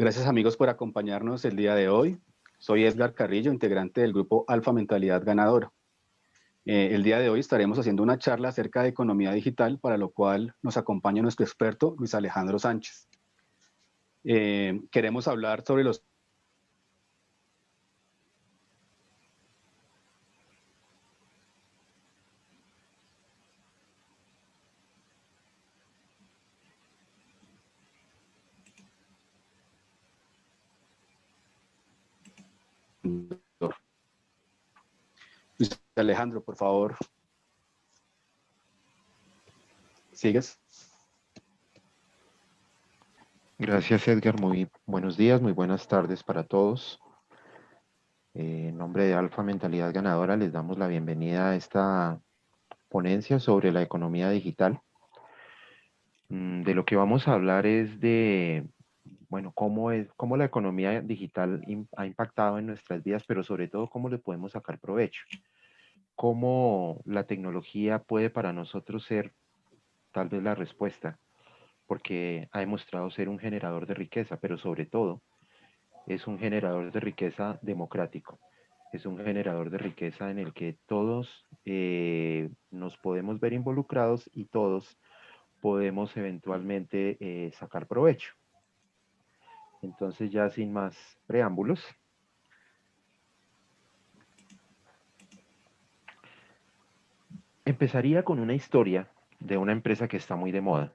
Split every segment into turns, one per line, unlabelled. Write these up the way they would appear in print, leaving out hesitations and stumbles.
Gracias amigos por acompañarnos el día de hoy. Soy Edgar Carrillo, integrante del grupo Alfa Mentalidad Ganadora. El día de hoy estaremos haciendo una charla acerca de economía digital, para lo cual nos acompaña nuestro experto Luis Alejandro Sánchez. Queremos hablar sobre los Luis Alejandro, por favor. ¿Sigues?
Gracias, Edgar. Muy buenos días, muy buenas tardes para todos. En nombre de Alfa Mentalidad Ganadora, les damos la bienvenida a esta ponencia sobre la economía digital. De lo que vamos a hablar es de, bueno, cómo la economía digital ha impactado en nuestras vidas, pero sobre todo cómo le podemos sacar provecho. Cómo la tecnología puede para nosotros ser tal vez la respuesta, porque ha demostrado ser un generador de riqueza, pero sobre todo es un generador de riqueza democrático. Es un generador de riqueza en el que todos nos podemos ver involucrados y todos podemos eventualmente sacar provecho. Entonces, ya sin más preámbulos, empezaría con una historia de una empresa que está muy de moda,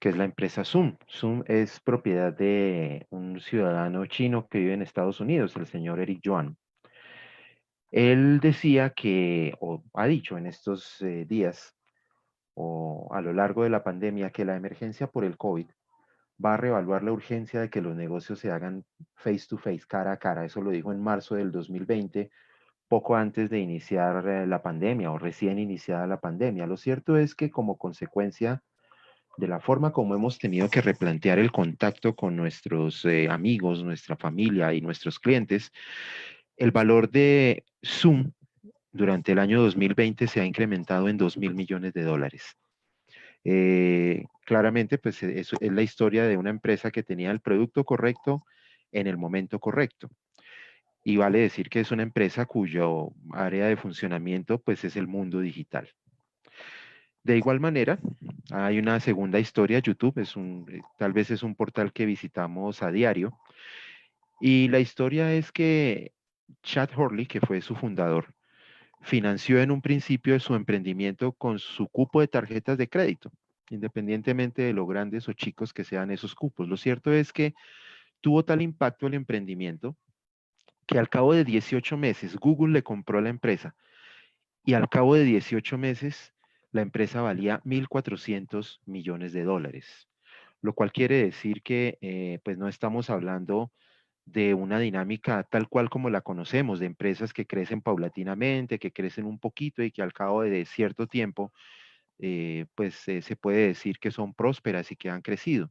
que es la empresa Zoom. Zoom es propiedad de un ciudadano chino que vive en Estados Unidos, el señor Eric Yuan. Él decía que, o ha dicho en estos días, o a lo largo de la pandemia, que la emergencia por el COVID va a reevaluar la urgencia de que los negocios se hagan face to face, cara a cara. Eso lo dijo en marzo del 2020, poco antes de iniciar la pandemia o recién iniciada la pandemia. Lo cierto es que como consecuencia de la forma como hemos tenido que replantear el contacto con nuestros amigos, nuestra familia y nuestros clientes, el valor de Zoom durante el año 2020 se ha incrementado en $2.000 millones. Claramente, pues eso es la historia de una empresa que tenía el producto correcto en el momento correcto. Y vale decir que es una empresa cuyo área de funcionamiento pues es el mundo digital. De igual manera, hay una segunda historia. YouTube tal vez es un portal que visitamos a diario. Y la historia es que Chad Hurley, que fue su fundador, financió en un principio su emprendimiento con su cupo de tarjetas de crédito, independientemente de lo grandes o chicos que sean esos cupos. Lo cierto es que tuvo tal impacto el emprendimiento que al cabo de 18 meses Google le compró la empresa y al cabo de 18 meses la empresa valía $1.400 millones, lo cual quiere decir que pues no estamos hablando de una dinámica tal cual como la conocemos, de empresas que crecen paulatinamente, que crecen un poquito y que al cabo de cierto tiempo, se puede decir que son prósperas y que han crecido.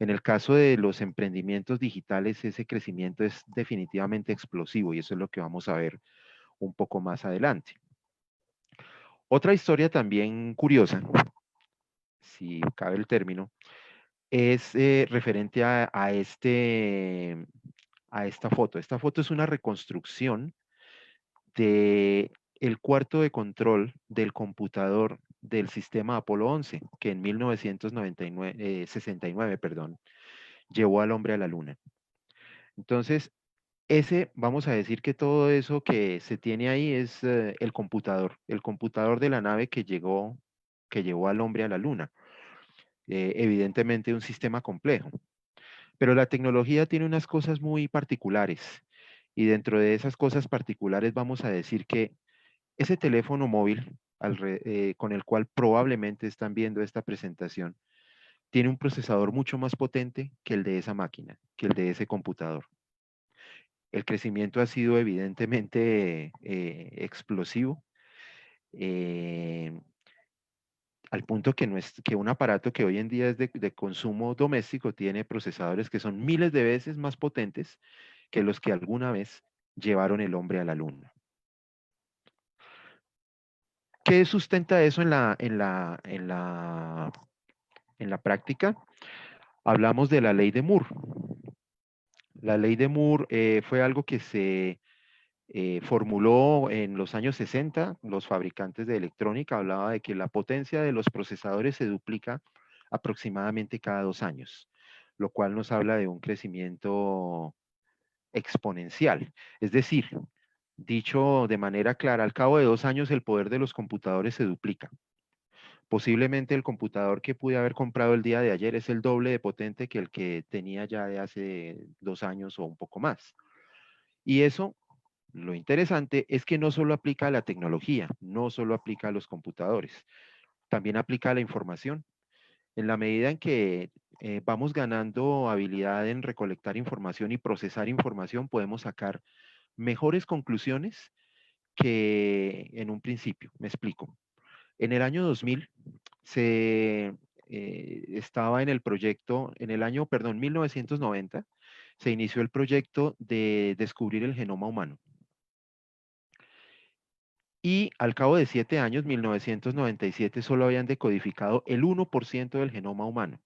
En el caso de los emprendimientos digitales, ese crecimiento es definitivamente explosivo y eso es lo que vamos a ver un poco más adelante. Otra historia también curiosa, si cabe el término, es referente a esta foto. Esta foto es una reconstrucción de el cuarto de control del computador del sistema Apolo 11, que en 1969, perdón, llevó al hombre a la luna. Entonces, vamos a decir que todo eso que se tiene ahí es el computador de la nave que llevó al hombre a la luna. Evidentemente un sistema complejo. Pero la tecnología tiene unas cosas muy particulares y dentro de esas cosas particulares vamos a decir que ese teléfono móvil con el cual probablemente están viendo esta presentación tiene un procesador mucho más potente que el de esa máquina, que el de ese computador. El crecimiento ha sido evidentemente explosivo, eh, al punto que un aparato que hoy en día es de consumo doméstico tiene procesadores que son miles de veces más potentes que los que alguna vez llevaron el hombre a la luna. ¿Qué sustenta eso en la práctica? Hablamos de la ley de Moore. La ley de Moore fue algo que se formuló en los años 60. Los fabricantes de electrónica hablaba de que la potencia de los procesadores se duplica aproximadamente cada 2 años, lo cual nos habla de un crecimiento exponencial. Es decir, dicho de manera clara, al cabo de 2 años el poder de los computadores se duplica. Posiblemente el computador que pude haber comprado el día de ayer es el doble de potente que el que tenía ya de hace 2 años o un poco más. Y eso, lo interesante es que no solo aplica a la tecnología, no solo aplica a los computadores, también aplica a la información. En la medida en que vamos ganando habilidad en recolectar información y procesar información, podemos sacar mejores conclusiones que en un principio. Me explico. En el año 2000 se estaba en el proyecto, en el año, perdón, 1990, se inició el proyecto de descubrir el genoma humano. Y al cabo de 7 años, 1997, solo habían decodificado el 1% del genoma humano.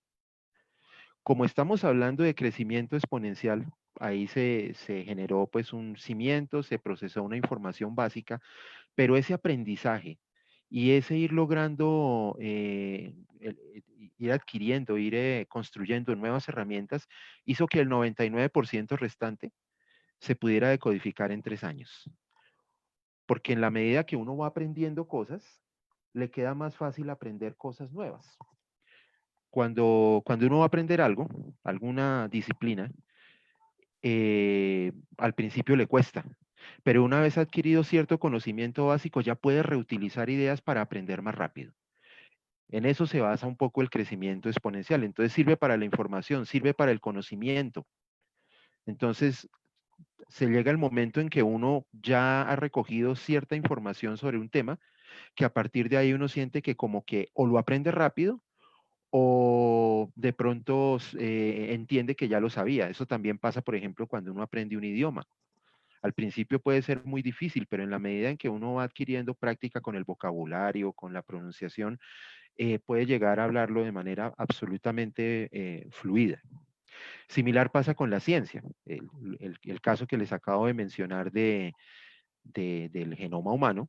Como estamos hablando de crecimiento exponencial, ahí se generó pues un cimiento, se procesó una información básica, pero ese aprendizaje y ese ir logrando, ir adquiriendo, ir construyendo nuevas herramientas, hizo que el 99% restante se pudiera decodificar en 3 años. Porque en la medida que uno va aprendiendo cosas, le queda más fácil aprender cosas nuevas. Cuando uno va a aprender algo, alguna disciplina, al principio le cuesta, pero una vez adquirido cierto conocimiento básico ya puede reutilizar ideas para aprender más rápido. En eso se basa un poco el crecimiento exponencial. Entonces sirve para la información, sirve para el conocimiento. Entonces se llega el momento en que uno ya ha recogido cierta información sobre un tema, que a partir de ahí uno siente que como que o lo aprende rápido o de pronto entiende que ya lo sabía. Eso también pasa, por ejemplo, cuando uno aprende un idioma. Al principio puede ser muy difícil, pero en la medida en que uno va adquiriendo práctica con el vocabulario, con la pronunciación, puede llegar a hablarlo de manera absolutamente fluida. Similar pasa con la ciencia. El caso que les acabo de mencionar del genoma humano.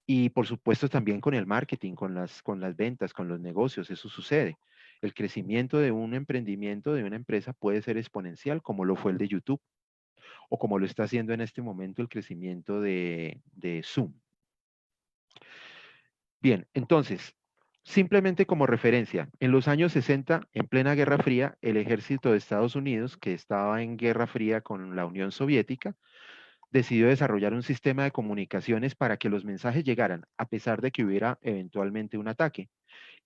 Y por supuesto también con el marketing, con las ventas, con los negocios, eso sucede. El crecimiento de un emprendimiento, de una empresa, puede ser exponencial, como lo fue el de YouTube, o como lo está haciendo en este momento el crecimiento de Zoom. Bien, entonces, simplemente como referencia, en los años 60, en plena Guerra Fría, el ejército de Estados Unidos, que estaba en Guerra Fría con la Unión Soviética, decidió desarrollar un sistema de comunicaciones para que los mensajes llegaran, a pesar de que hubiera eventualmente un ataque.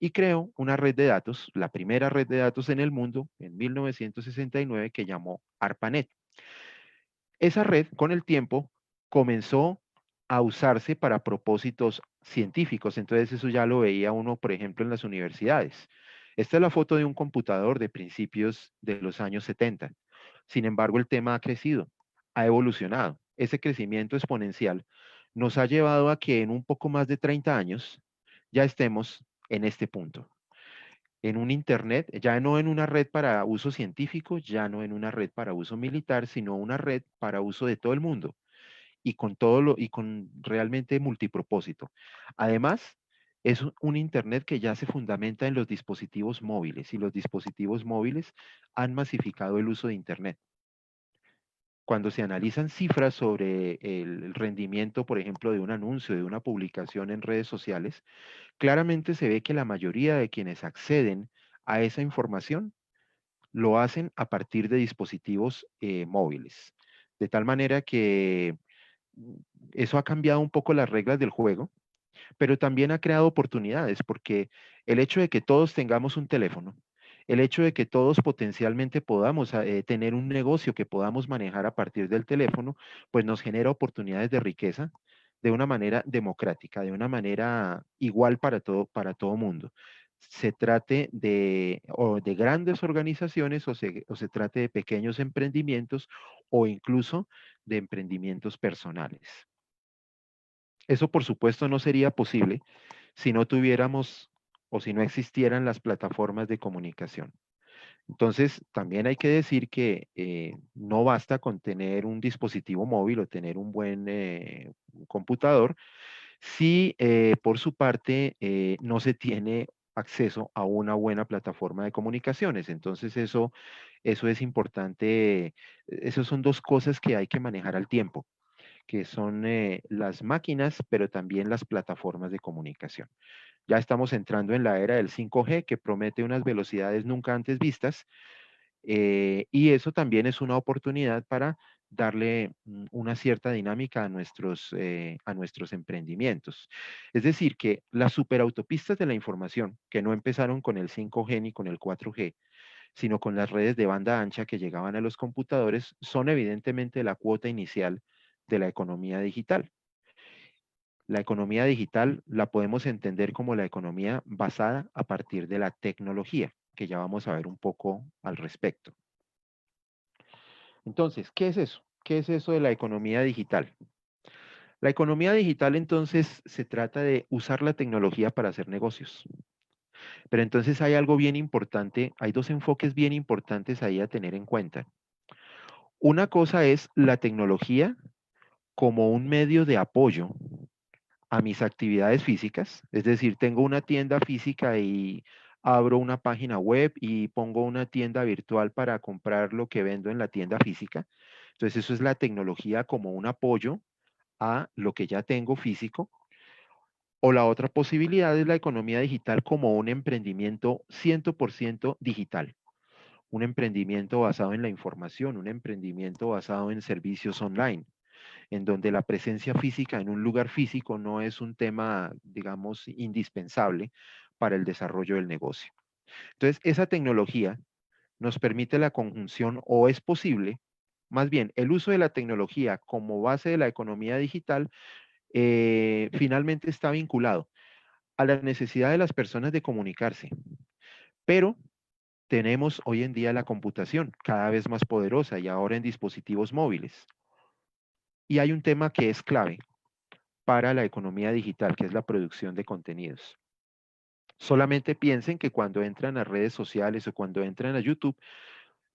Y creó una red de datos, la primera red de datos en el mundo, en 1969, que llamó ARPANET. Esa red, con el tiempo, comenzó a usarse para propósitos científicos. Entonces eso ya lo veía uno, por ejemplo, en las universidades. Esta es la foto de un computador de principios de los años 70. Sin embargo, el tema ha crecido, ha evolucionado. Ese crecimiento exponencial nos ha llevado a que en un poco más de 30 años ya estemos en este punto. En un Internet, ya no en una red para uso científico, ya no en una red para uso militar, sino una red para uso de todo el mundo y y con realmente multipropósito. Además, es un Internet que ya se fundamenta en los dispositivos móviles y los dispositivos móviles han masificado el uso de Internet. Cuando se analizan cifras sobre el rendimiento, por ejemplo, de un anuncio, de una publicación en redes sociales, claramente se ve que la mayoría de quienes acceden a esa información lo hacen a partir de dispositivos móviles. De tal manera que mm, eso ha cambiado un poco las reglas del juego, pero también ha creado oportunidades, porque el hecho de que todos tengamos un teléfono, el hecho de que todos potencialmente podamos tener un negocio que podamos manejar a partir del teléfono, pues nos genera oportunidades de riqueza de una manera democrática, de una manera igual para todo mundo. Se trate o de grandes organizaciones o se trate de pequeños emprendimientos o incluso de emprendimientos personales. Eso, por supuesto, no sería posible si no tuviéramos o si no existieran las plataformas de comunicación. Entonces, también hay que decir que no basta con tener un dispositivo móvil o tener un buen computador si por su parte no se tiene acceso a una buena plataforma de comunicaciones. Entonces, eso es importante. Esas son dos cosas que hay que manejar al tiempo, que son las máquinas, pero también las plataformas de comunicación. Ya estamos entrando en la era del 5G, que promete unas velocidades nunca antes vistas, y eso también es una oportunidad para darle una cierta dinámica a nuestros emprendimientos. Es decir, que las superautopistas de la información, que no empezaron con el 5G ni con el 4G, sino con las redes de banda ancha que llegaban a los computadores, son evidentemente la cuota inicial de la economía digital. La economía digital la podemos entender como la economía basada a partir de la tecnología, que ya vamos a ver un poco al respecto. Entonces, ¿qué es eso? ¿Qué es eso de la economía digital? La economía digital entonces se trata de usar la tecnología para hacer negocios. Pero entonces hay algo bien importante, hay dos enfoques bien importantes ahí a tener en cuenta. Una cosa es la tecnología como un medio de apoyo a mis actividades físicas, es decir, tengo una tienda física y abro una página web y pongo una tienda virtual para comprar lo que vendo en la tienda física. Entonces, eso es la tecnología como un apoyo a lo que ya tengo físico. O la otra posibilidad es la economía digital como un emprendimiento 100% digital, un emprendimiento basado en la información, un emprendimiento basado en servicios online, en donde la presencia física en un lugar físico no es un tema, digamos, indispensable para el desarrollo del negocio. Entonces, esa tecnología nos permite la conjunción o es posible, más bien, el uso de la tecnología como base de la economía digital finalmente está vinculado a la necesidad de las personas de comunicarse, pero tenemos hoy en día la computación cada vez más poderosa y ahora en dispositivos móviles. Y hay un tema que es clave para la economía digital, que es la producción de contenidos. Solamente piensen que cuando entran a redes sociales o cuando entran a YouTube,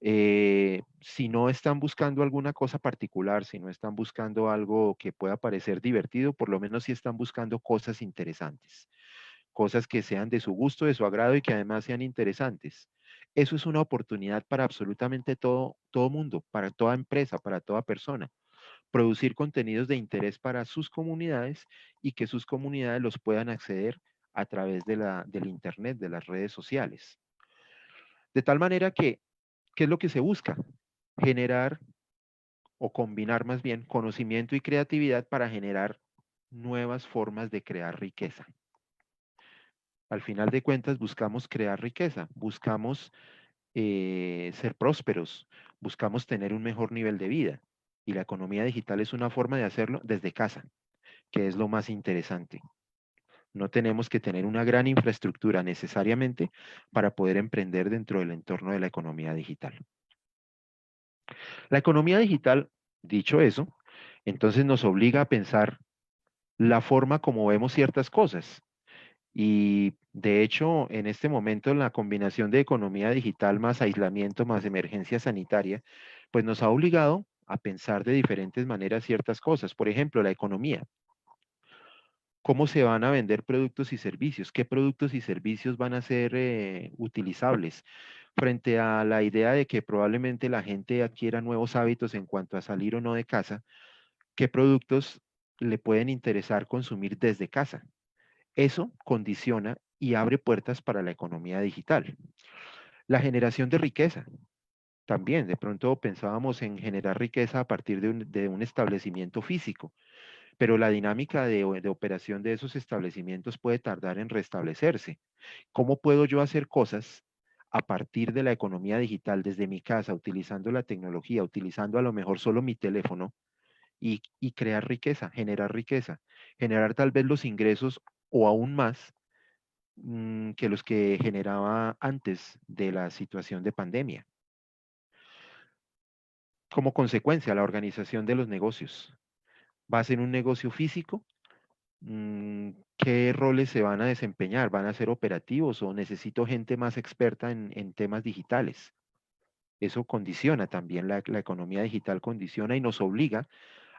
si no están buscando alguna cosa particular, si no están buscando algo que pueda parecer divertido, por lo menos si están buscando cosas interesantes, cosas que sean de su gusto, de su agrado y que además sean interesantes. Eso es una oportunidad para absolutamente todo mundo, para toda empresa, para toda persona. Producir contenidos de interés para sus comunidades y que sus comunidades los puedan acceder a través del Internet, de las redes sociales. De tal manera que, ¿qué es lo que se busca? Generar o combinar más bien conocimiento y creatividad para generar nuevas formas de crear riqueza. Al final de cuentas buscamos crear riqueza, buscamos ser prósperos, buscamos tener un mejor nivel de vida. Y la economía digital es una forma de hacerlo desde casa, que es lo más interesante. No tenemos que tener una gran infraestructura necesariamente para poder emprender dentro del entorno de la economía digital. La economía digital, dicho eso, entonces nos obliga a pensar la forma como vemos ciertas cosas. Y de hecho, en este momento, la combinación de economía digital más aislamiento más emergencia sanitaria, pues nos ha obligado a pensar de diferentes maneras ciertas cosas. Por ejemplo, la economía. ¿Cómo se van a vender productos y servicios? ¿Qué productos y servicios van a ser utilizables? Frente a la idea de que probablemente la gente adquiera nuevos hábitos en cuanto a salir o no de casa, ¿qué productos le pueden interesar consumir desde casa? Eso condiciona y abre puertas para la economía digital. La generación de riqueza. También, de pronto pensábamos en generar riqueza a partir de un establecimiento físico, pero la dinámica de operación de esos establecimientos puede tardar en restablecerse. ¿Cómo puedo yo hacer cosas a partir de la economía digital desde mi casa, utilizando la tecnología, utilizando a lo mejor solo mi teléfono y crear riqueza, generar tal vez los ingresos o aún más que los que generaba antes de la situación de pandemia? Como consecuencia, la organización de los negocios. ¿Va a ser un negocio físico? ¿Qué roles se van a desempeñar? ¿Van a ser operativos o necesito gente más experta en temas digitales? Eso condiciona también, la economía digital condiciona y nos obliga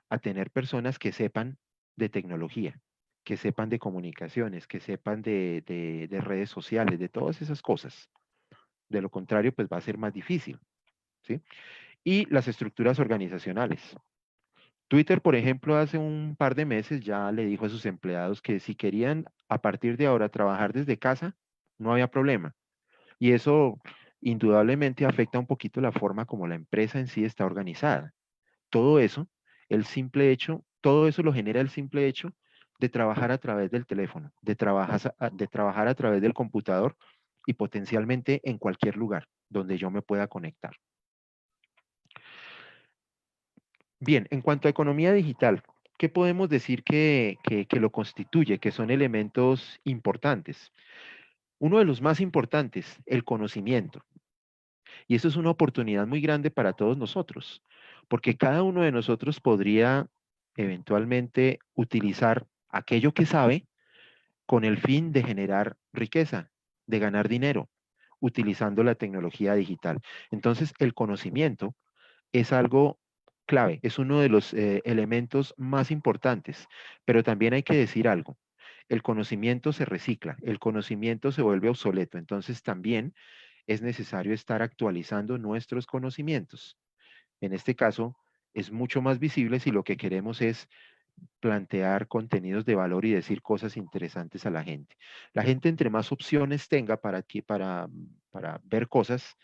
a tener personas que sepan de tecnología, que sepan de comunicaciones, que sepan de redes sociales, de todas esas cosas. De lo contrario, pues va a ser más difícil, ¿sí? Y las estructuras organizacionales. Twitter, por ejemplo, hace un par de meses ya le dijo a sus empleados que si querían a partir de ahora trabajar desde casa, no había problema. Y eso indudablemente afecta un poquito la forma como la empresa en sí está organizada. Todo eso, el simple hecho, todo eso lo genera el simple hecho de trabajar a través del teléfono, de trabajar a través del computador y potencialmente en cualquier lugar donde yo me pueda conectar. Bien, en cuanto a economía digital, ¿qué podemos decir que lo constituye, que son elementos importantes? Uno de los más importantes, el conocimiento. Y eso es una oportunidad muy grande para todos nosotros, porque cada uno de nosotros podría eventualmente utilizar aquello que sabe con el fin de generar riqueza, de ganar dinero, utilizando la tecnología digital. Entonces, el conocimiento es algo clave, es uno de los elementos más importantes, pero también hay que decir algo. El conocimiento se recicla, el conocimiento se vuelve obsoleto, entonces también es necesario estar actualizando nuestros conocimientos. En este caso, es mucho más visible si lo que queremos es plantear contenidos de valor y decir cosas interesantes a la gente. La gente entre más opciones tenga para ver cosas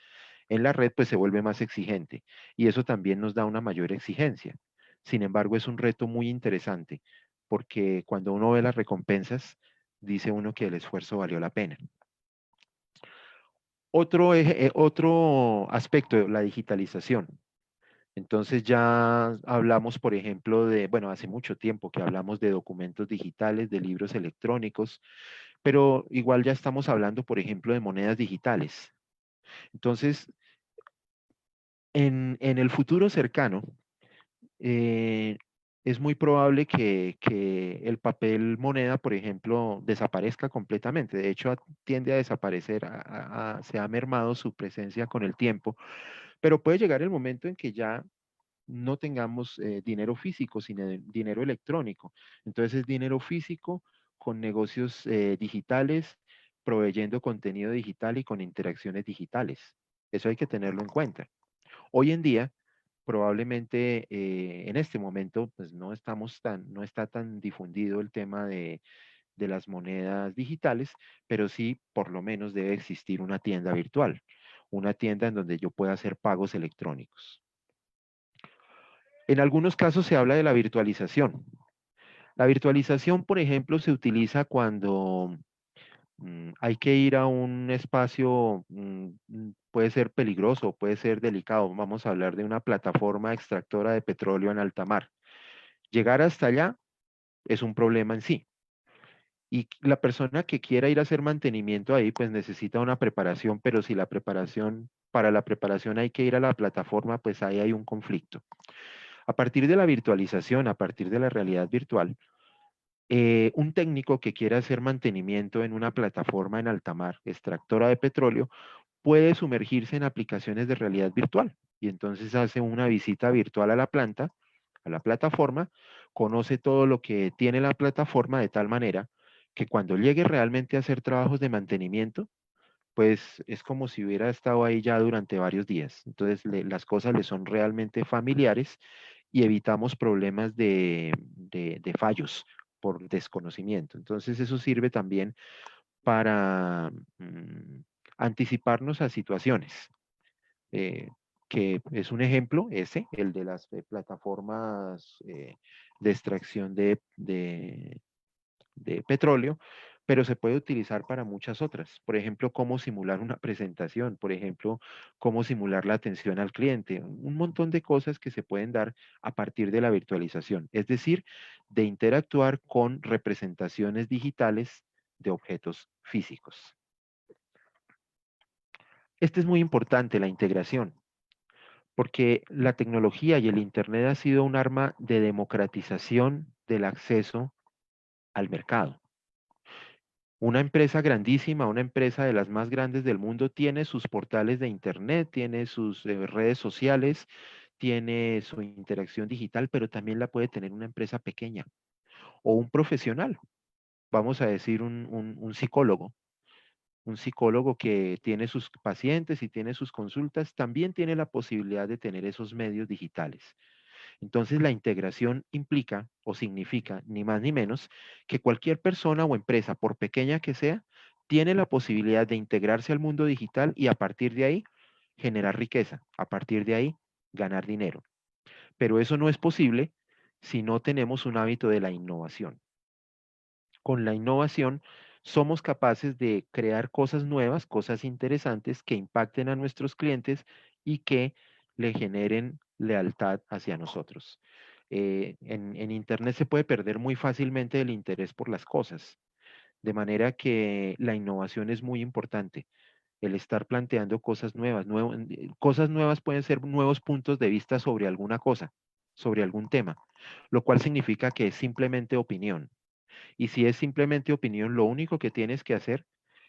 en la red, pues se vuelve más exigente y eso también nos da una mayor exigencia. Sin embargo, es un reto muy interesante porque cuando uno ve las recompensas, dice uno que el esfuerzo valió la pena. Otro aspecto, la digitalización. Entonces ya hablamos, por ejemplo, bueno, hace mucho tiempo que hablamos de documentos digitales, de libros electrónicos, pero igual ya estamos hablando, por ejemplo, de monedas digitales. Entonces, en el futuro cercano, eh, es muy probable que el papel moneda, por ejemplo, desaparezca completamente. De hecho, tiende a desaparecer, se ha mermado su presencia con el tiempo, pero puede llegar el momento en que ya no tengamos dinero físico, sino dinero electrónico. Entonces es dinero físico con negocios digitales, proveyendo contenido digital y con interacciones digitales. Eso hay que tenerlo en cuenta. Hoy en día, probablemente en este momento, pues no está tan difundido el tema de las monedas digitales, pero sí por lo menos debe existir una tienda virtual, una tienda en donde yo pueda hacer pagos electrónicos. En algunos casos se habla de la virtualización. La virtualización, por ejemplo, se utiliza cuando hay que ir a un espacio, puede ser peligroso, puede ser delicado. Vamos a hablar de una plataforma extractora de petróleo en alta mar. Llegar hasta allá es un problema en sí. Y la persona que quiera ir a hacer mantenimiento ahí, pues necesita una preparación, pero si para la preparación hay que ir a la plataforma, pues ahí hay un conflicto. A partir de la virtualización, a partir de la realidad virtual, un técnico que quiera hacer mantenimiento en una plataforma en alta mar, extractora de petróleo, puede sumergirse en aplicaciones de realidad virtual y entonces hace una visita virtual a la planta, a la plataforma, conoce todo lo que tiene la plataforma de tal manera que cuando llegue realmente a hacer trabajos de mantenimiento, pues es como si hubiera estado ahí ya durante varios días. Entonces las cosas le son realmente familiares y evitamos problemas de fallos por desconocimiento. Entonces eso sirve también para anticiparnos a situaciones, eh, que es un ejemplo ese, el de las plataformas de extracción de petróleo, pero se puede utilizar para muchas otras. Por ejemplo, cómo simular una presentación, por ejemplo, cómo simular la atención al cliente, un montón de cosas que se pueden dar a partir de la virtualización, es decir, de interactuar con representaciones digitales de objetos físicos. Este es muy importante, la integración, porque la tecnología y el Internet ha sido un arma de democratización del acceso al mercado. Una empresa grandísima, una empresa de las más grandes del mundo, tiene sus portales de internet, tiene sus redes sociales, tiene su interacción digital, pero también la puede tener una empresa pequeña o un profesional, vamos a decir un psicólogo. Un psicólogo que tiene sus pacientes y tiene sus consultas, también tiene la posibilidad de tener esos medios digitales. Entonces, la integración implica o significa, ni más ni menos, que cualquier persona o empresa, por pequeña que sea, tiene la posibilidad de integrarse al mundo digital y a partir de ahí generar riqueza, a partir de ahí ganar dinero. Pero eso no es posible si no tenemos un hábito de la innovación. Con la innovación somos capaces de crear cosas nuevas, cosas interesantes que impacten a nuestros clientes y que le generen lealtad hacia nosotros. En Internet se puede perder muy fácilmente el interés por las cosas, de manera que la innovación es muy importante. El estar planteando cosas nuevas. Cosas nuevas pueden ser nuevos puntos de vista sobre alguna cosa, sobre algún tema, lo cual significa que es simplemente opinión. Y si es simplemente opinión, lo único que tienes que hacer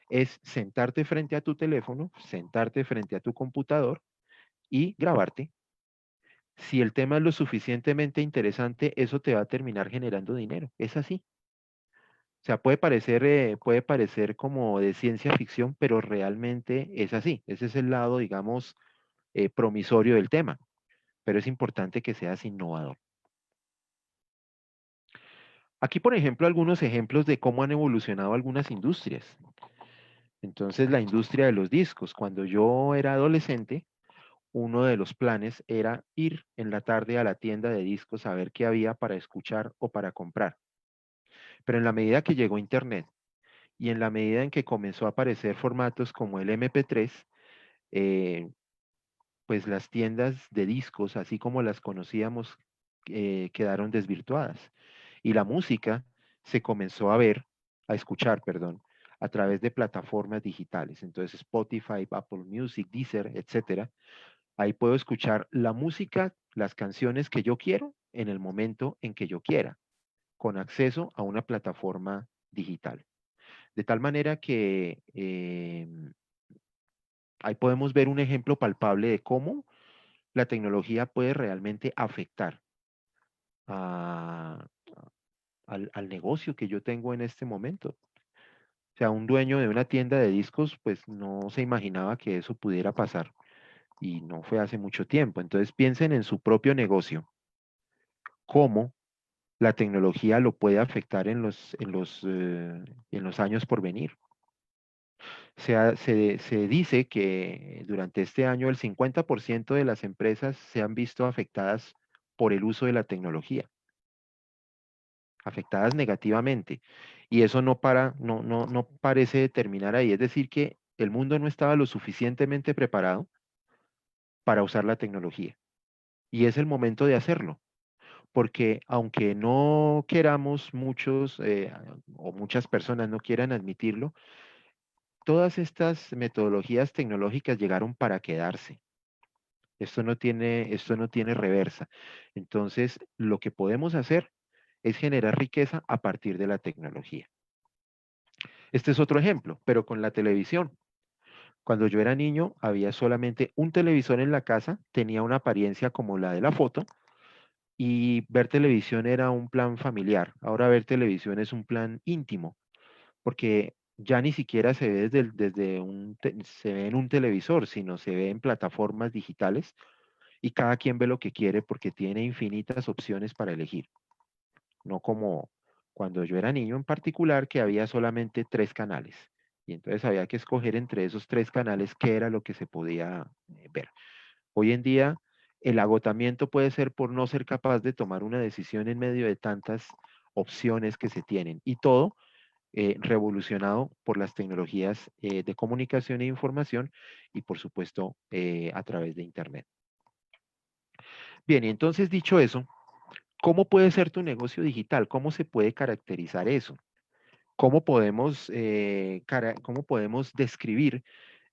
es sentarte frente a tu teléfono, sentarte frente a tu computador y grabarte. Si el tema es lo suficientemente interesante, eso te va a terminar generando dinero. Es así. O sea, puede parecer como de ciencia ficción, pero realmente es así. Ese es el lado, digamos, promisorio del tema. Pero es importante que seas innovador. Aquí, por ejemplo, algunos ejemplos de cómo han evolucionado algunas industrias. Entonces, la industria de los discos. Cuando yo era adolescente, uno de los planes era ir en la tarde a la tienda de discos a ver qué había para escuchar o para comprar. Pero en la medida que llegó Internet y en la medida en que comenzó a aparecer formatos como el MP3, eh, pues las tiendas de discos, así como las conocíamos, quedaron desvirtuadas. Y la música se comenzó a ver, a escuchar, perdón, a través de plataformas digitales. Entonces Spotify, Apple Music, Deezer, etcétera. Ahí puedo escuchar la música, las canciones que yo quiero en el momento en que yo quiera, con acceso a una plataforma digital. De tal manera que ahí podemos ver un ejemplo palpable de cómo la tecnología puede realmente afectar a- al negocio que yo tengo en este momento. O sea, un dueño de una tienda de discos, pues no se imaginaba que eso pudiera pasar y no fue hace mucho tiempo. Entonces piensen en su propio negocio, cómo la tecnología lo puede afectar en los años por venir. Se dice que durante este año el 50% de las empresas se han visto afectadas por el uso de la tecnología, afectadas negativamente. Y eso no parece terminar ahí. Es decir, que el mundo no estaba lo suficientemente preparado para usar la tecnología. Y es el momento de hacerlo. Porque aunque no queramos muchos o muchas personas no quieran admitirlo, todas estas metodologías tecnológicas llegaron para quedarse. Esto no tiene reversa. Entonces, lo que podemos hacer es generar riqueza a partir de la tecnología. Este es otro ejemplo, pero con la televisión. Cuando yo era niño, había solamente un televisor en la casa, tenía una apariencia como la de la foto, y ver televisión era un plan familiar. Ahora ver televisión es un plan íntimo, porque ya ni siquiera se ve se ve en un televisor, sino se ve en plataformas digitales y cada quien ve lo que quiere porque tiene infinitas opciones para elegir, no como cuando yo era niño en particular, que había solamente tres canales. Y entonces había que escoger entre esos tres canales qué era lo que se podía ver. Hoy en día, el agotamiento puede ser por no ser capaz de tomar una decisión en medio de tantas opciones que se tienen. Y todo revolucionado por las tecnologías de comunicación e información y, por supuesto, a través de Internet. Bien, y entonces dicho eso, ¿cómo puede ser tu negocio digital? ¿Cómo se puede caracterizar eso? ¿Cómo podemos describir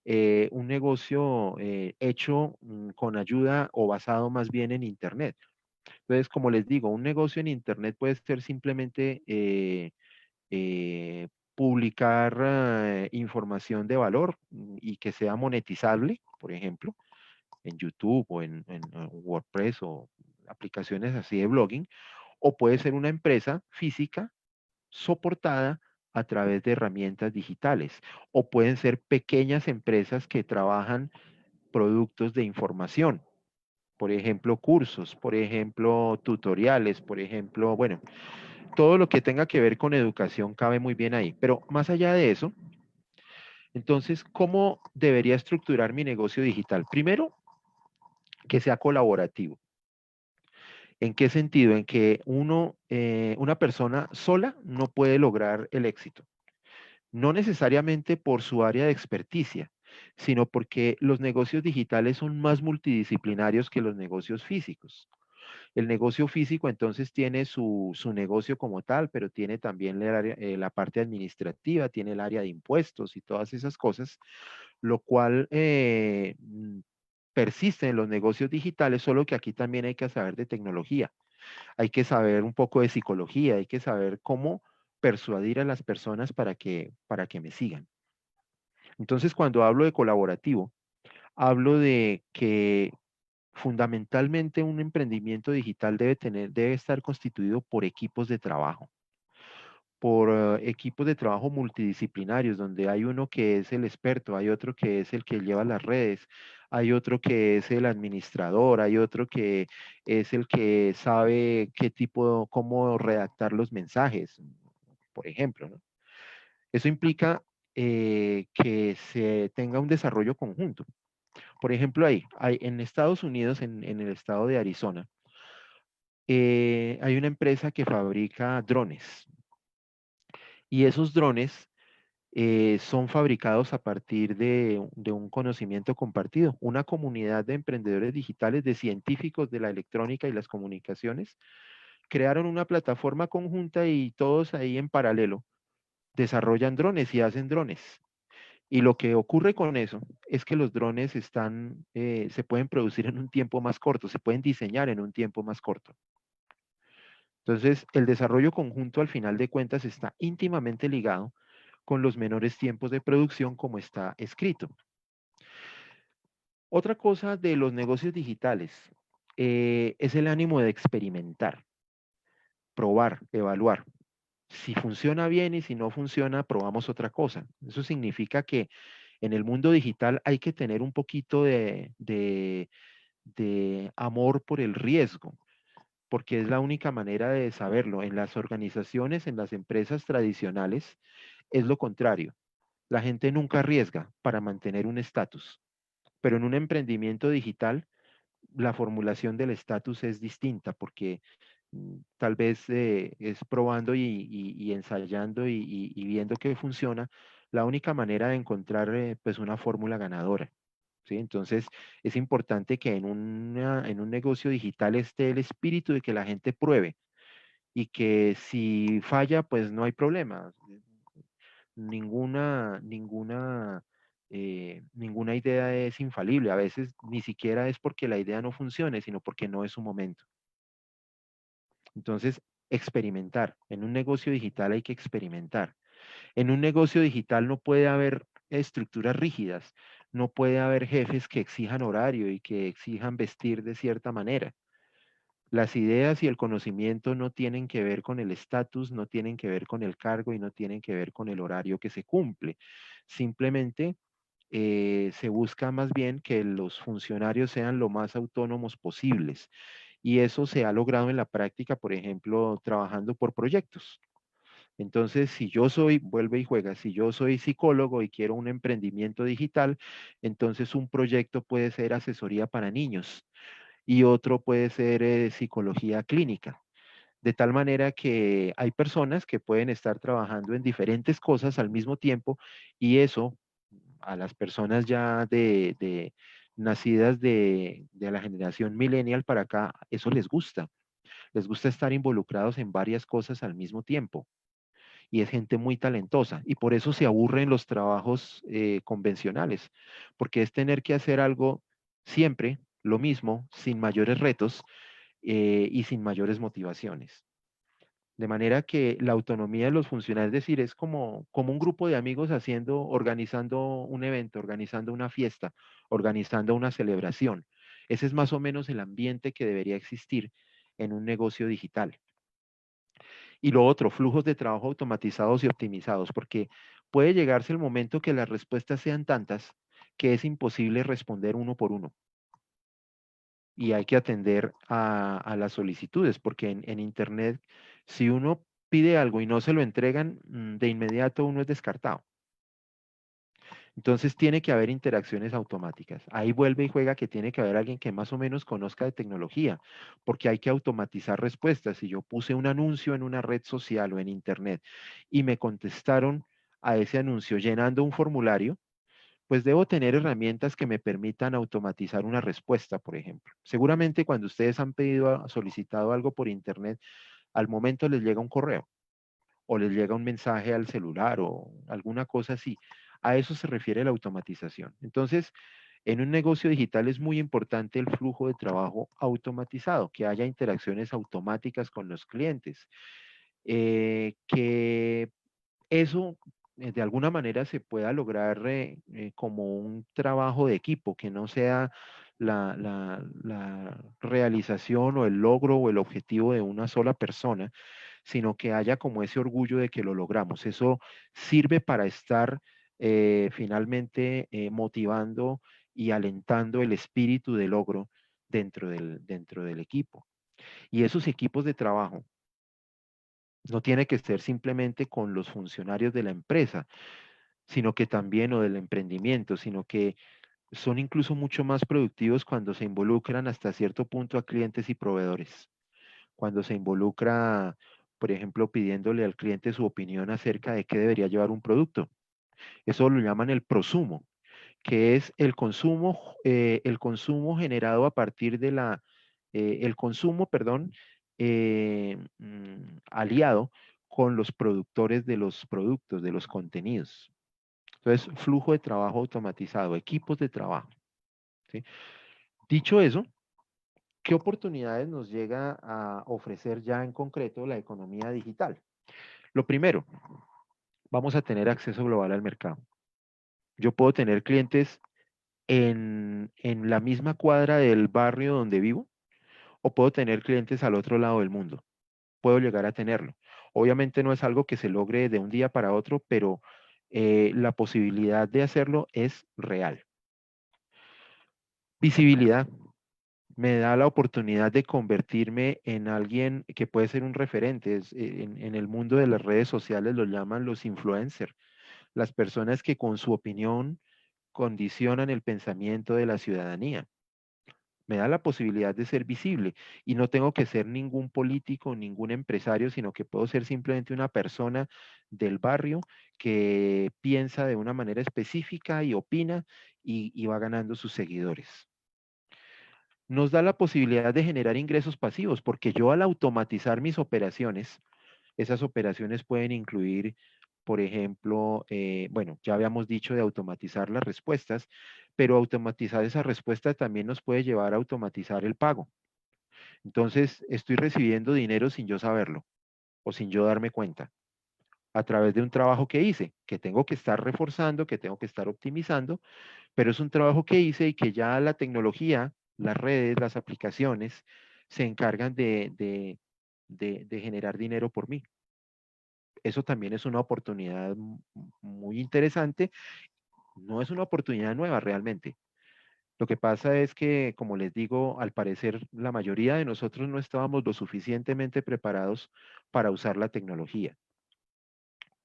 un negocio hecho con ayuda o basado más bien en Internet? Entonces, como les digo, un negocio en Internet puede ser simplemente publicar información de valor y que sea monetizable, por ejemplo, en YouTube o en WordPress o aplicaciones así de blogging, o puede ser una empresa física soportada a través de herramientas digitales, o pueden ser pequeñas empresas que trabajan productos de información, por ejemplo, cursos, por ejemplo, tutoriales, por ejemplo, bueno, todo lo que tenga que ver con educación cabe muy bien ahí. Pero más allá de eso, entonces, ¿cómo debería estructurar mi negocio digital? Primero, que sea colaborativo. ¿En qué sentido? En que una persona sola no puede lograr el éxito. No necesariamente por su área de experticia, sino porque los negocios digitales son más multidisciplinarios que los negocios físicos. El negocio físico entonces tiene su negocio como tal, pero tiene también la parte administrativa, tiene el área de impuestos y todas esas cosas, lo cual persiste en los negocios digitales, solo que aquí también hay que saber de tecnología, hay que saber un poco de psicología, hay que saber cómo persuadir a las personas para que me sigan. Entonces, cuando hablo de colaborativo, hablo de que fundamentalmente un emprendimiento digital debe estar constituido por equipos de trabajo, por equipos de trabajo multidisciplinarios, donde hay uno que es el experto, hay otro que es el que lleva las redes, hay otro que es el administrador, hay otro que es el que sabe cómo redactar los mensajes, por ejemplo, ¿no? Eso implica que se tenga un desarrollo conjunto. Por ejemplo, en Estados Unidos, en el estado de Arizona, hay una empresa que fabrica drones y esos drones son fabricados a partir de un conocimiento compartido. Una comunidad de emprendedores digitales, de científicos de la electrónica y las comunicaciones, crearon una plataforma conjunta y todos ahí en paralelo desarrollan drones y hacen drones. Y lo que ocurre con eso es que los drones se pueden producir en un tiempo más corto, se pueden diseñar en un tiempo más corto. Entonces, el desarrollo conjunto al final de cuentas está íntimamente ligado con los menores tiempos de producción como está escrito. Otra cosa de los negocios digitales es el ánimo de experimentar, probar, evaluar. Si funciona bien y si no funciona, probamos otra cosa. Eso significa que en el mundo digital hay que tener un poquito de amor por el riesgo, porque es la única manera de saberlo. En las organizaciones, en las empresas tradicionales, es lo contrario. La gente nunca arriesga para mantener un estatus, pero en un emprendimiento digital, la formulación del estatus es distinta porque tal vez es probando y ensayando y viendo que funciona, la única manera de encontrar pues una fórmula ganadora. ¿Sí? Entonces, es importante que en un negocio digital esté el espíritu de que la gente pruebe y que si falla, pues no hay problema. Ninguna idea es infalible. A veces ni siquiera es porque la idea no funcione, sino porque no es su momento. Entonces, experimentar. En un negocio digital hay que experimentar. En un negocio digital no puede haber estructuras rígidas, no puede haber jefes que exijan horario y que exijan vestir de cierta manera. Las ideas y el conocimiento no tienen que ver con el estatus, no tienen que ver con el cargo y no tienen que ver con el horario que se cumple. Simplemente se busca más bien que los funcionarios sean lo más autónomos posibles. Y eso se ha logrado en la práctica, por ejemplo, trabajando por proyectos. Entonces, si yo soy, vuelve y juega, si yo soy psicólogo y quiero un emprendimiento digital, entonces un proyecto puede ser asesoría para niños y otro puede ser psicología clínica. De tal manera que hay personas que pueden estar trabajando en diferentes cosas al mismo tiempo y eso a las personas ya nacidas de la generación millennial para acá, eso les gusta. Les gusta estar involucrados en varias cosas al mismo tiempo y es gente muy talentosa y por eso se aburren los trabajos convencionales, porque es tener que hacer algo siempre, lo mismo, sin mayores retos y sin mayores motivaciones. De manera que la autonomía de los funcionarios, es decir, es como un grupo de amigos organizando un evento, organizando una fiesta, organizando una celebración. Ese es más o menos el ambiente que debería existir en un negocio digital. Y lo otro, flujos de trabajo automatizados y optimizados, porque puede llegarse el momento que las respuestas sean tantas que es imposible responder uno por uno. Y hay que atender a las solicitudes, porque en Internet, si uno pide algo y no se lo entregan, de inmediato uno es descartado. Entonces tiene que haber interacciones automáticas. Ahí vuelve y juega que tiene que haber alguien que más o menos conozca de tecnología, porque hay que automatizar respuestas. Si yo puse un anuncio en una red social o en Internet y me contestaron a ese anuncio llenando un formulario, pues debo tener herramientas que me permitan automatizar una respuesta, por ejemplo. Seguramente cuando ustedes han solicitado algo por Internet, al momento les llega un correo o les llega un mensaje al celular o alguna cosa así. A eso se refiere la automatización. Entonces, en un negocio digital es muy importante el flujo de trabajo automatizado, que haya interacciones automáticas con los clientes, que eso de alguna manera se pueda lograr como un trabajo de equipo, que no sea la realización o el logro o el objetivo de una sola persona, sino que haya como ese orgullo de que lo logramos. Eso sirve para estar finalmente motivando y alentando el espíritu de logro dentro del equipo. Y esos equipos de trabajo no tiene que ser simplemente con los funcionarios de la empresa, sino que también, o del emprendimiento, sino que son incluso mucho más productivos cuando se involucran hasta cierto punto a clientes y proveedores. Cuando se involucra, por ejemplo, pidiéndole al cliente su opinión acerca de qué debería llevar un producto. Eso lo llaman el prosumo, que es el consumo generado a partir de el consumo, perdón, aliado con los productores de los productos, de los contenidos. Entonces, flujo de trabajo automatizado, equipos de trabajo. ¿Sí? Dicho eso, ¿qué oportunidades nos llega a ofrecer ya en concreto la economía digital? Lo primero, vamos a tener acceso global al mercado. Yo puedo tener clientes en la misma cuadra del barrio donde vivo o puedo tener clientes al otro lado del mundo. Puedo llegar a tenerlo. Obviamente no es algo que se logre de un día para otro, pero la posibilidad de hacerlo es real. Visibilidad. Me da la oportunidad de convertirme en alguien que puede ser un referente. En el mundo de las redes sociales lo llaman los influencers, las personas que con su opinión condicionan el pensamiento de la ciudadanía. Me da la posibilidad de ser visible y no tengo que ser ningún político, ningún empresario, sino que puedo ser simplemente una persona del barrio que piensa de una manera específica y opina y va ganando sus seguidores. Nos da la posibilidad de generar ingresos pasivos, porque yo al automatizar mis operaciones, esas operaciones pueden incluir, por ejemplo, bueno, ya habíamos dicho de automatizar las respuestas, pero automatizar esas respuestas también nos puede llevar a automatizar el pago. Entonces, estoy recibiendo dinero sin yo saberlo o sin yo darme cuenta, a través de un trabajo que hice, que tengo que estar reforzando, que tengo que estar optimizando, pero es un trabajo que hice y que ya la tecnología, las redes, las aplicaciones, se encargan de generar dinero por mí. Eso también es una oportunidad muy interesante. No es una oportunidad nueva realmente. Lo que pasa es que, como les digo, al parecer la mayoría de nosotros no estábamos lo suficientemente preparados para usar la tecnología.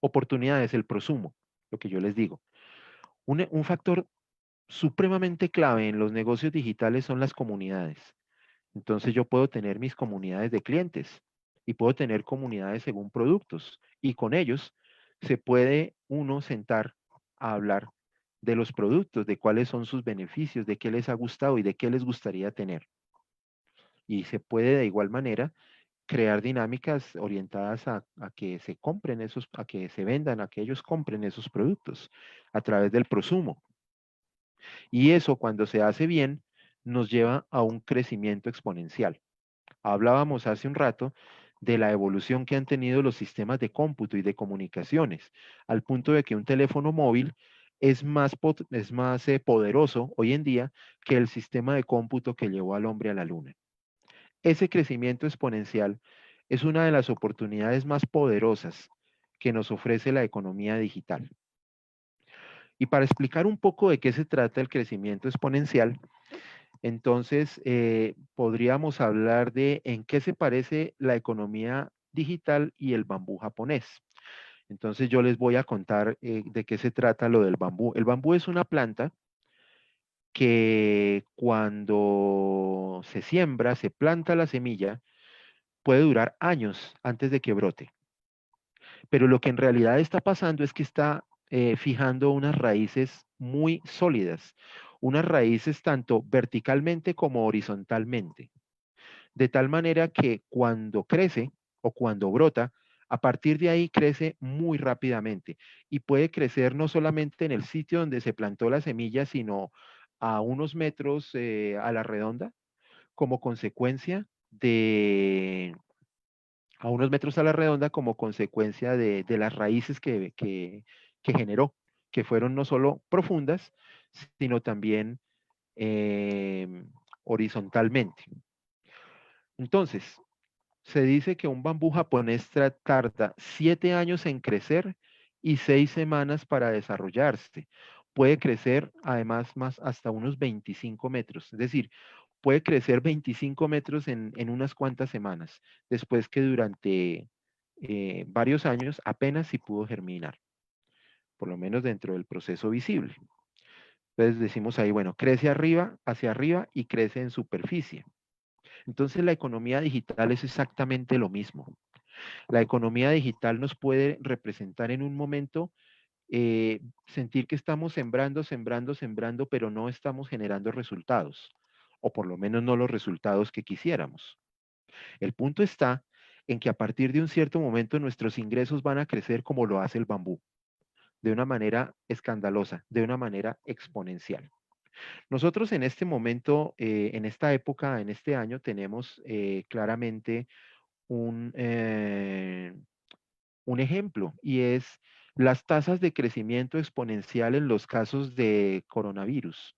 Oportunidades, el prosumo, lo que yo les digo. Un factor supremamente clave en los negocios digitales son las comunidades. Entonces yo puedo tener mis comunidades de clientes y puedo tener comunidades según productos y con ellos se puede uno sentar a hablar de los productos, de cuáles son sus beneficios, de qué les ha gustado y de qué les gustaría tener. Y se puede de igual manera crear dinámicas orientadas a que se compren esos, a que se vendan, a que ellos compren esos productos a través del prosumo. Y eso cuando se hace bien nos lleva a un crecimiento exponencial. Hablábamos hace un rato de la evolución que han tenido los sistemas de cómputo y de comunicaciones, al punto de que un teléfono móvil es más poderoso hoy en día que el sistema de cómputo que llevó al hombre a la luna. Ese crecimiento exponencial es una de las oportunidades más poderosas que nos ofrece la economía digital. Y para explicar un poco de qué se trata el crecimiento exponencial, entonces podríamos hablar de en qué se parece la economía digital y el bambú japonés. Entonces yo les voy a contar de qué se trata lo del bambú. El bambú es una planta que cuando se siembra, se planta la semilla, puede durar años antes de que brote. Pero lo que en realidad está pasando es que está fijando unas raíces muy sólidas, unas raíces tanto verticalmente como horizontalmente, de tal manera que cuando crece o cuando brota, a partir de ahí crece muy rápidamente y puede crecer no solamente en el sitio donde se plantó la semilla, sino a unos metros a la redonda, como consecuencia de, a unos metros a la redonda como consecuencia de las raíces que generó, que fueron no solo profundas, sino también eh, horizontalmente. Entonces, se dice que un bambú japonés tarda 7 años en crecer y 6 semanas para desarrollarse. Puede crecer además más hasta unos 25 metros, es decir, puede crecer 25 metros en unas cuantas semanas, después que durante varios años apenas si pudo germinar, por lo menos dentro del proceso visible. Entonces decimos ahí, bueno, crece arriba, hacia arriba y crece en superficie. Entonces la economía digital es exactamente lo mismo. La economía digital nos puede representar en un momento sentir que estamos sembrando, sembrando, sembrando, pero no estamos generando resultados, o por lo menos no los resultados que quisiéramos. El punto está en que a partir de un cierto momento nuestros ingresos van a crecer como lo hace el bambú, de una manera escandalosa, de una manera exponencial. Nosotros en este momento, en esta época, en este año, tenemos claramente un, eh, un ejemplo y es las tasas de crecimiento exponencial en los casos de coronavirus,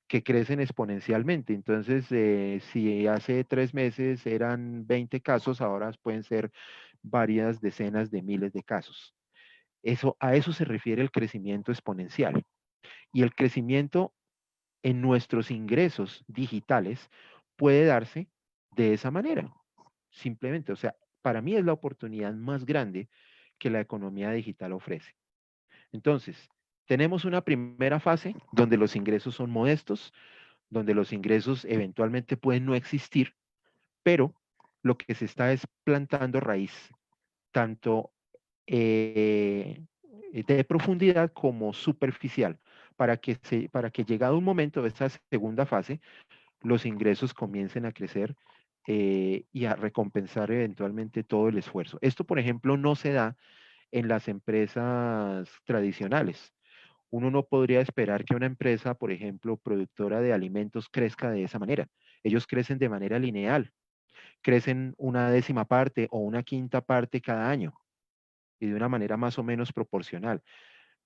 que crecen exponencialmente. Entonces, si hace 3 meses eran 20 casos, ahora pueden ser varias decenas de miles de casos. A eso se refiere el crecimiento exponencial. Y el crecimiento en nuestros ingresos digitales puede darse de esa manera, simplemente. O sea, para mí es la oportunidad más grande que la economía digital ofrece. Entonces, tenemos una primera fase donde los ingresos son modestos, donde los ingresos eventualmente pueden no existir, pero lo que se está es plantando raíz, tanto de profundidad como superficial, para que llegado un momento de esta segunda fase, los ingresos comiencen a crecer y a recompensar eventualmente todo el esfuerzo. Esto, por ejemplo, no se da en las empresas tradicionales. Uno no podría esperar que una empresa, por ejemplo, productora de alimentos, crezca de esa manera. Ellos crecen de manera lineal, crecen una décima parte o una quinta parte cada año y de una manera más o menos proporcional,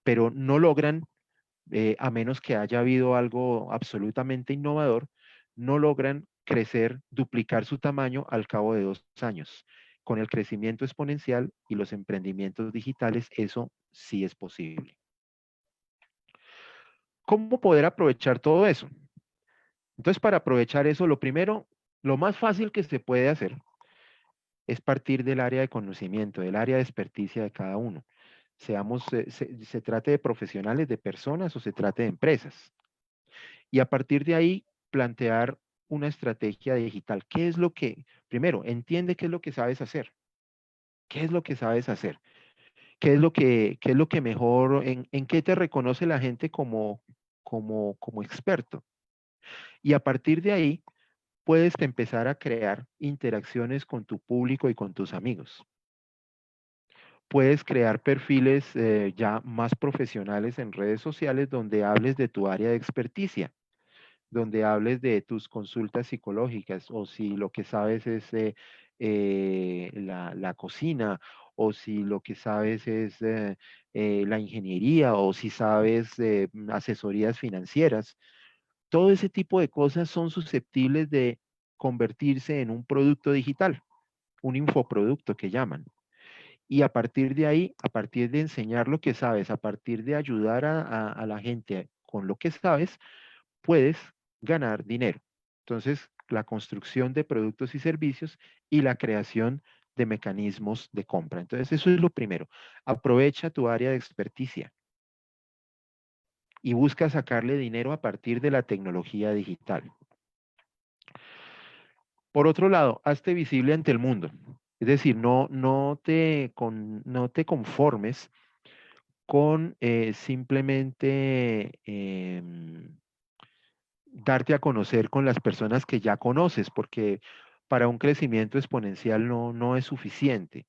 pero no logran, a menos que haya habido algo absolutamente innovador, no logran crecer, duplicar su tamaño al cabo de 2 años. Con el crecimiento exponencial y los emprendimientos digitales, eso sí es posible. ¿Cómo poder aprovechar todo eso? Entonces, para aprovechar eso, lo primero, lo más fácil que se puede hacer es partir del área de conocimiento, del área de experticia de cada uno. Se trate de profesionales, de personas o se trate de empresas. Y a partir de ahí, plantear una estrategia digital. ¿Qué es lo que, primero, entiende qué es lo que sabes hacer? ¿Qué es lo que sabes hacer? Qué es lo que mejor, en qué te reconoce la gente como experto? Y a partir de ahí, puedes empezar a crear interacciones con tu público y con tus amigos. Puedes crear perfiles ya más profesionales en redes sociales donde hables de tu área de experticia, donde hables de tus consultas psicológicas o si lo que sabes es la cocina, o si lo que sabes es la ingeniería, o si sabes asesorías financieras. Todo ese tipo de cosas son susceptibles de convertirse en un producto digital, un infoproducto que llaman. Y a partir de ahí, a partir de enseñar lo que sabes, a partir de ayudar a la gente con lo que sabes, puedes ganar dinero. Entonces, la construcción de productos y servicios y la creación de mecanismos de compra. Entonces, eso es lo primero. Aprovecha tu área de experticia y busca sacarle dinero a partir de la tecnología digital. Por otro lado, hazte visible ante el mundo. Es decir, no te conformes con simplemente darte a conocer con las personas que ya conoces, porque para un crecimiento exponencial no es suficiente.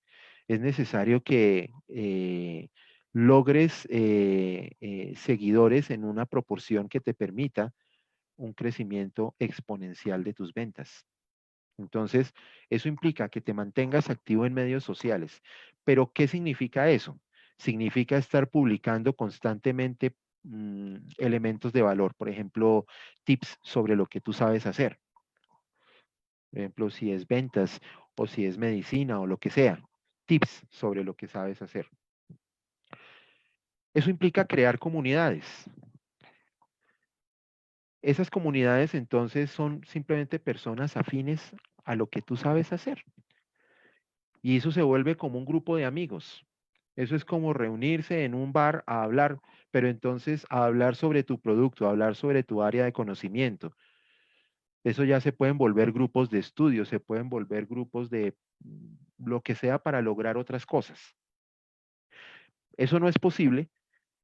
Es necesario que logres seguidores en una proporción que te permita un crecimiento exponencial de tus ventas. Entonces, eso implica que te mantengas activo en medios sociales. Pero, ¿qué significa eso? Significa estar publicando constantemente elementos de valor, por ejemplo, tips sobre lo que tú sabes hacer. Por ejemplo, si es ventas o si es medicina o lo que sea, tips sobre lo que sabes hacer. Eso implica crear comunidades. Esas comunidades entonces son simplemente personas afines a lo que tú sabes hacer. Y eso se vuelve como un grupo de amigos. Eso es como reunirse en un bar a hablar, pero entonces a hablar sobre tu producto, a hablar sobre tu área de conocimiento. Eso ya se pueden volver grupos de estudio, se pueden volver grupos de lo que sea para lograr otras cosas. Eso no es posible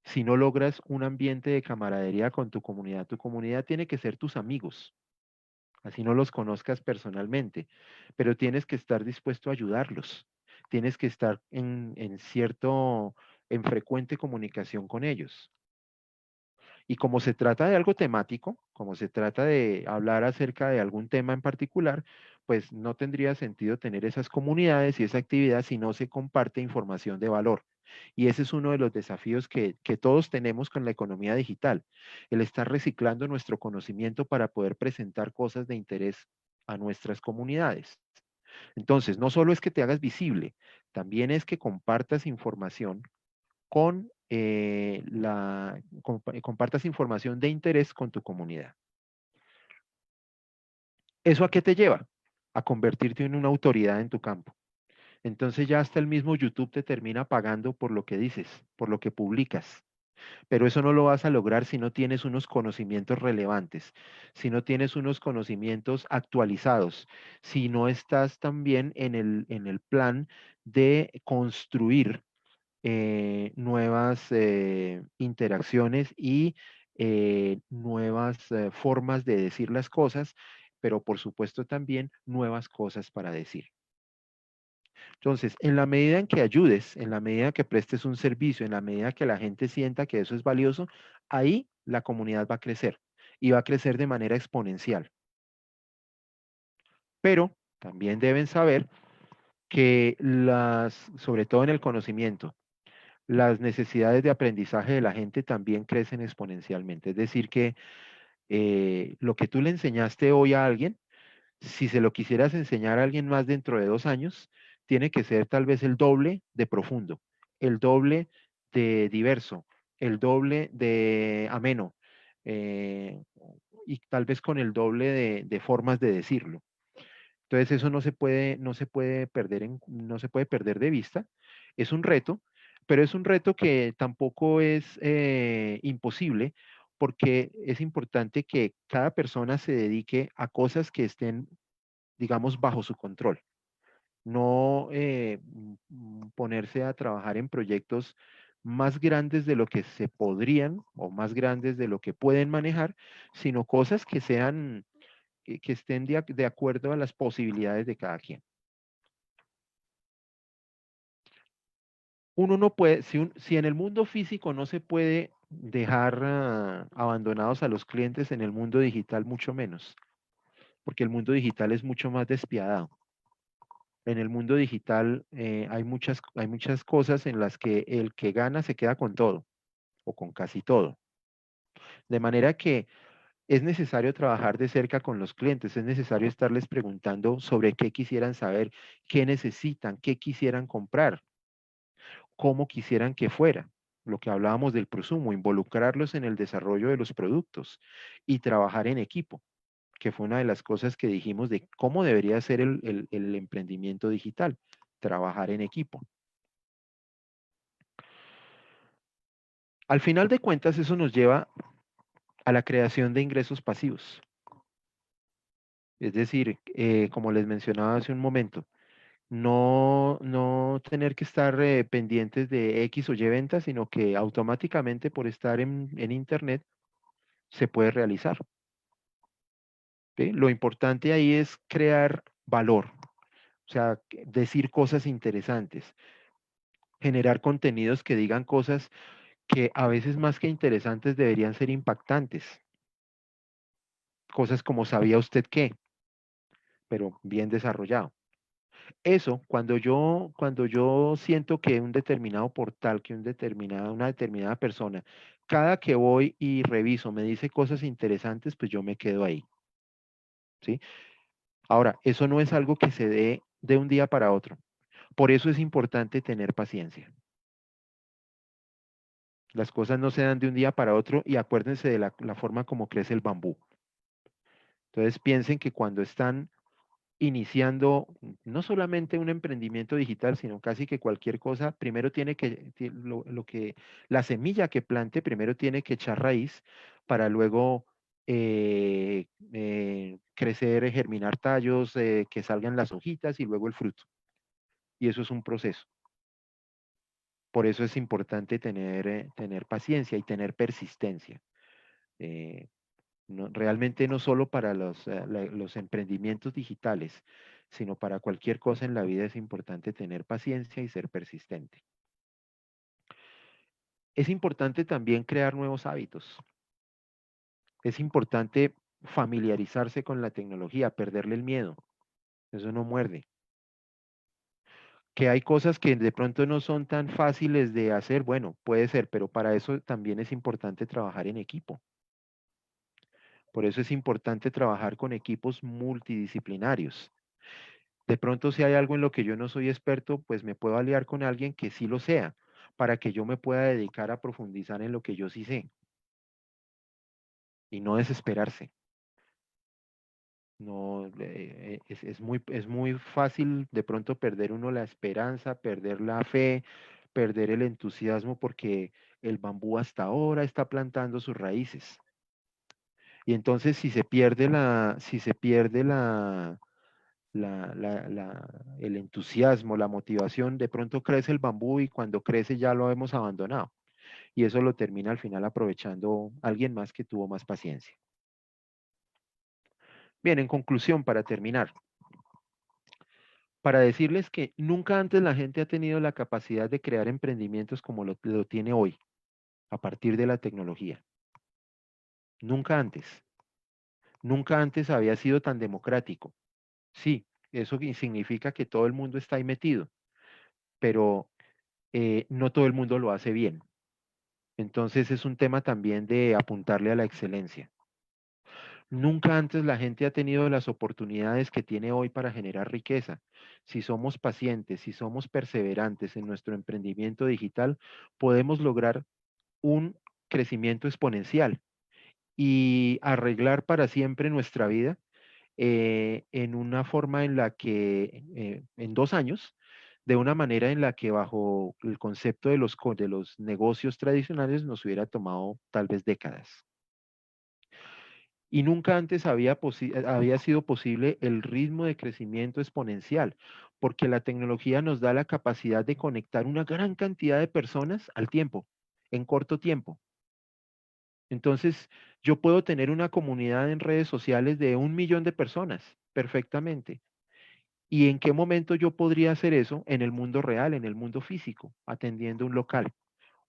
si no logras un ambiente de camaradería con tu comunidad. Tu comunidad tiene que ser tus amigos, así no los conozcas personalmente, pero tienes que estar dispuesto a ayudarlos. Tienes que estar en frecuente comunicación con ellos. Y como se trata de algo temático, como se trata de hablar acerca de algún tema en particular, pues no tendría sentido tener esas comunidades y esa actividad si no se comparte información de valor. Y ese es uno de los desafíos que todos tenemos con la economía digital, el estar reciclando nuestro conocimiento para poder presentar cosas de interés a nuestras comunidades. Entonces, no solo es que te hagas visible, también es que compartas información compartas información de interés con tu comunidad. ¿Eso a qué te lleva? A convertirte en una autoridad en tu campo. Entonces ya hasta el mismo YouTube te termina pagando por lo que dices, por lo que publicas. Pero eso no lo vas a lograr si no tienes unos conocimientos relevantes, si no tienes unos conocimientos actualizados, si no estás también en el plan de construir nuevas interacciones y nuevas formas de decir las cosas, pero por supuesto también nuevas cosas para decir. Entonces, en la medida en que ayudes, en la medida que prestes un servicio, en la medida que la gente sienta que eso es valioso, ahí la comunidad va a crecer y va a crecer de manera exponencial. Pero también deben saber que sobre todo en el conocimiento, las necesidades de aprendizaje de la gente también crecen exponencialmente. Es decir, que lo que tú le enseñaste hoy a alguien, si se lo quisieras enseñar a alguien más dentro de 2 años, tiene que ser tal vez el doble de profundo, el doble de diverso, el doble de ameno, eh, y tal vez con el doble de formas de decirlo. Entonces eso no se puede perder de vista. Es un reto, pero es un reto que tampoco es imposible porque es importante que cada persona se dedique a cosas que estén, digamos, bajo su control. No ponerse a trabajar en proyectos más grandes de lo que se podrían o más grandes de lo que pueden manejar, sino cosas que sean que estén de acuerdo a las posibilidades de cada quien. Uno no puede, si en el mundo físico no se puede dejar abandonados a los clientes, en el mundo digital mucho menos, porque el mundo digital es mucho más despiadado. En el mundo digital hay muchas cosas en las que el que gana se queda con todo o con casi todo. De manera que es necesario trabajar de cerca con los clientes, es necesario estarles preguntando sobre qué quisieran saber, qué necesitan, qué quisieran comprar, cómo quisieran que fuera. Lo que hablábamos del prosumo, involucrarlos en el desarrollo de los productos y trabajar en equipo, que fue una de las cosas que dijimos de cómo debería ser el emprendimiento digital, trabajar en equipo. Al final de cuentas, eso nos lleva a la creación de ingresos pasivos. Es decir, como les mencionaba hace un momento, no tener que estar pendientes de X o Y ventas, sino que automáticamente por estar en Internet se puede realizar. ¿Sí? Lo importante ahí es crear valor, o sea, decir cosas interesantes, generar contenidos que digan cosas que a veces más que interesantes deberían ser impactantes. Cosas como ¿sabía usted qué? Pero bien desarrollado. Eso, cuando yo siento que un determinado portal, que una determinada persona, cada que voy y reviso me dice cosas interesantes, pues yo me quedo ahí, ¿sí? Ahora, eso no es algo que se dé de un día para otro. Por eso es importante tener paciencia. Las cosas no se dan de un día para otro y acuérdense de la forma como crece el bambú. Entonces piensen que cuando están iniciando no solamente un emprendimiento digital, sino casi que cualquier cosa, primero tiene que, la semilla que plante, primero tiene que echar raíz para luego crecer, germinar tallos, que salgan las hojitas y luego el fruto. Y eso es un proceso. Por eso es importante tener paciencia y tener persistencia. Eh, realmente no solo para los emprendimientos digitales, sino para cualquier cosa en la vida es importante tener paciencia y ser persistente. Es importante también crear nuevos hábitos. Es importante familiarizarse con la tecnología, perderle el miedo. Eso no muerde. Que hay cosas que de pronto no son tan fáciles de hacer, bueno, puede ser, pero para eso también es importante trabajar en equipo. Por eso es importante trabajar con equipos multidisciplinarios. De pronto, si hay algo en lo que yo no soy experto, pues me puedo aliar con alguien que sí lo sea, para que yo me pueda dedicar a profundizar en lo que yo sí sé y no desesperarse. No, es muy fácil de pronto perder uno la esperanza, perder la fe, perder el entusiasmo porque el bambú hasta ahora está plantando sus raíces. Y entonces si se pierde el entusiasmo, la motivación, de pronto crece el bambú y cuando crece ya lo hemos abandonado. Y eso lo termina al final aprovechando alguien más que tuvo más paciencia. Bien, en conclusión, para terminar, para decirles que nunca antes la gente ha tenido la capacidad de crear emprendimientos como lo tiene hoy, a partir de la tecnología. Nunca antes. Nunca antes había sido tan democrático. Sí, eso significa que todo el mundo está ahí metido, pero no todo el mundo lo hace bien. Entonces es un tema también de apuntarle a la excelencia. Nunca antes la gente ha tenido las oportunidades que tiene hoy para generar riqueza. Si somos pacientes, si somos perseverantes en nuestro emprendimiento digital, podemos lograr un crecimiento exponencial y arreglar para siempre nuestra vida en una forma en la que, en 2 años, de una manera en la que bajo el concepto de los negocios tradicionales nos hubiera tomado tal vez décadas. Y nunca antes había sido posible el ritmo de crecimiento exponencial, porque la tecnología nos da la capacidad de conectar una gran cantidad de personas al tiempo, en corto tiempo. Entonces, yo puedo tener una comunidad en redes sociales de 1 millón de personas perfectamente. ¿Y en qué momento yo podría hacer eso? En el mundo real, en el mundo físico, atendiendo un local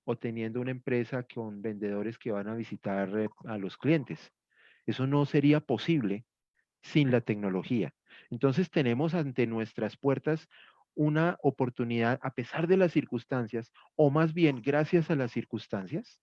o teniendo una empresa con vendedores que van a visitar a los clientes. Eso no sería posible sin la tecnología. Entonces tenemos ante nuestras puertas una oportunidad, a pesar de las circunstancias, o más bien gracias a las circunstancias,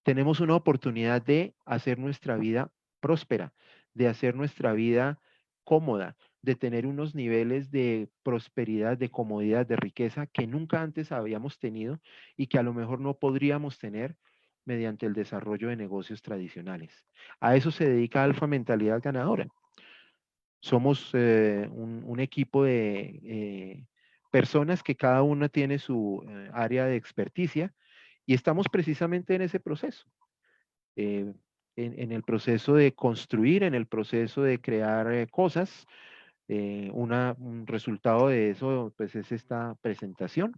tenemos una oportunidad de hacer nuestra vida próspera, de hacer nuestra vida cómoda, de tener unos niveles de prosperidad, de comodidad, de riqueza que nunca antes habíamos tenido y que a lo mejor no podríamos tener mediante el desarrollo de negocios tradicionales. A eso se dedica Alfa Mentalidad Ganadora. Somos un equipo de personas que cada una tiene su área de experticia y estamos precisamente en ese proceso, eh, en el proceso de construir, en el proceso de crear cosas. Un resultado de eso, pues, es esta presentación.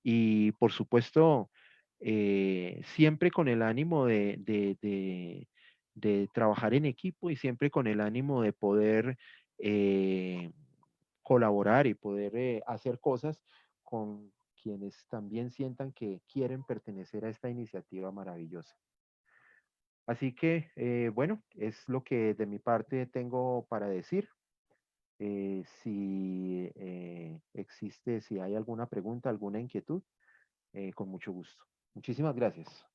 Y por supuesto, siempre con el ánimo de trabajar en equipo y siempre con el ánimo de poder eh, colaborar y poder hacer cosas con quienes también sientan que quieren pertenecer a esta iniciativa maravillosa. Así que, bueno, es lo que de mi parte tengo para decir. Si existe, si hay alguna pregunta, alguna inquietud, con mucho gusto. Muchísimas gracias.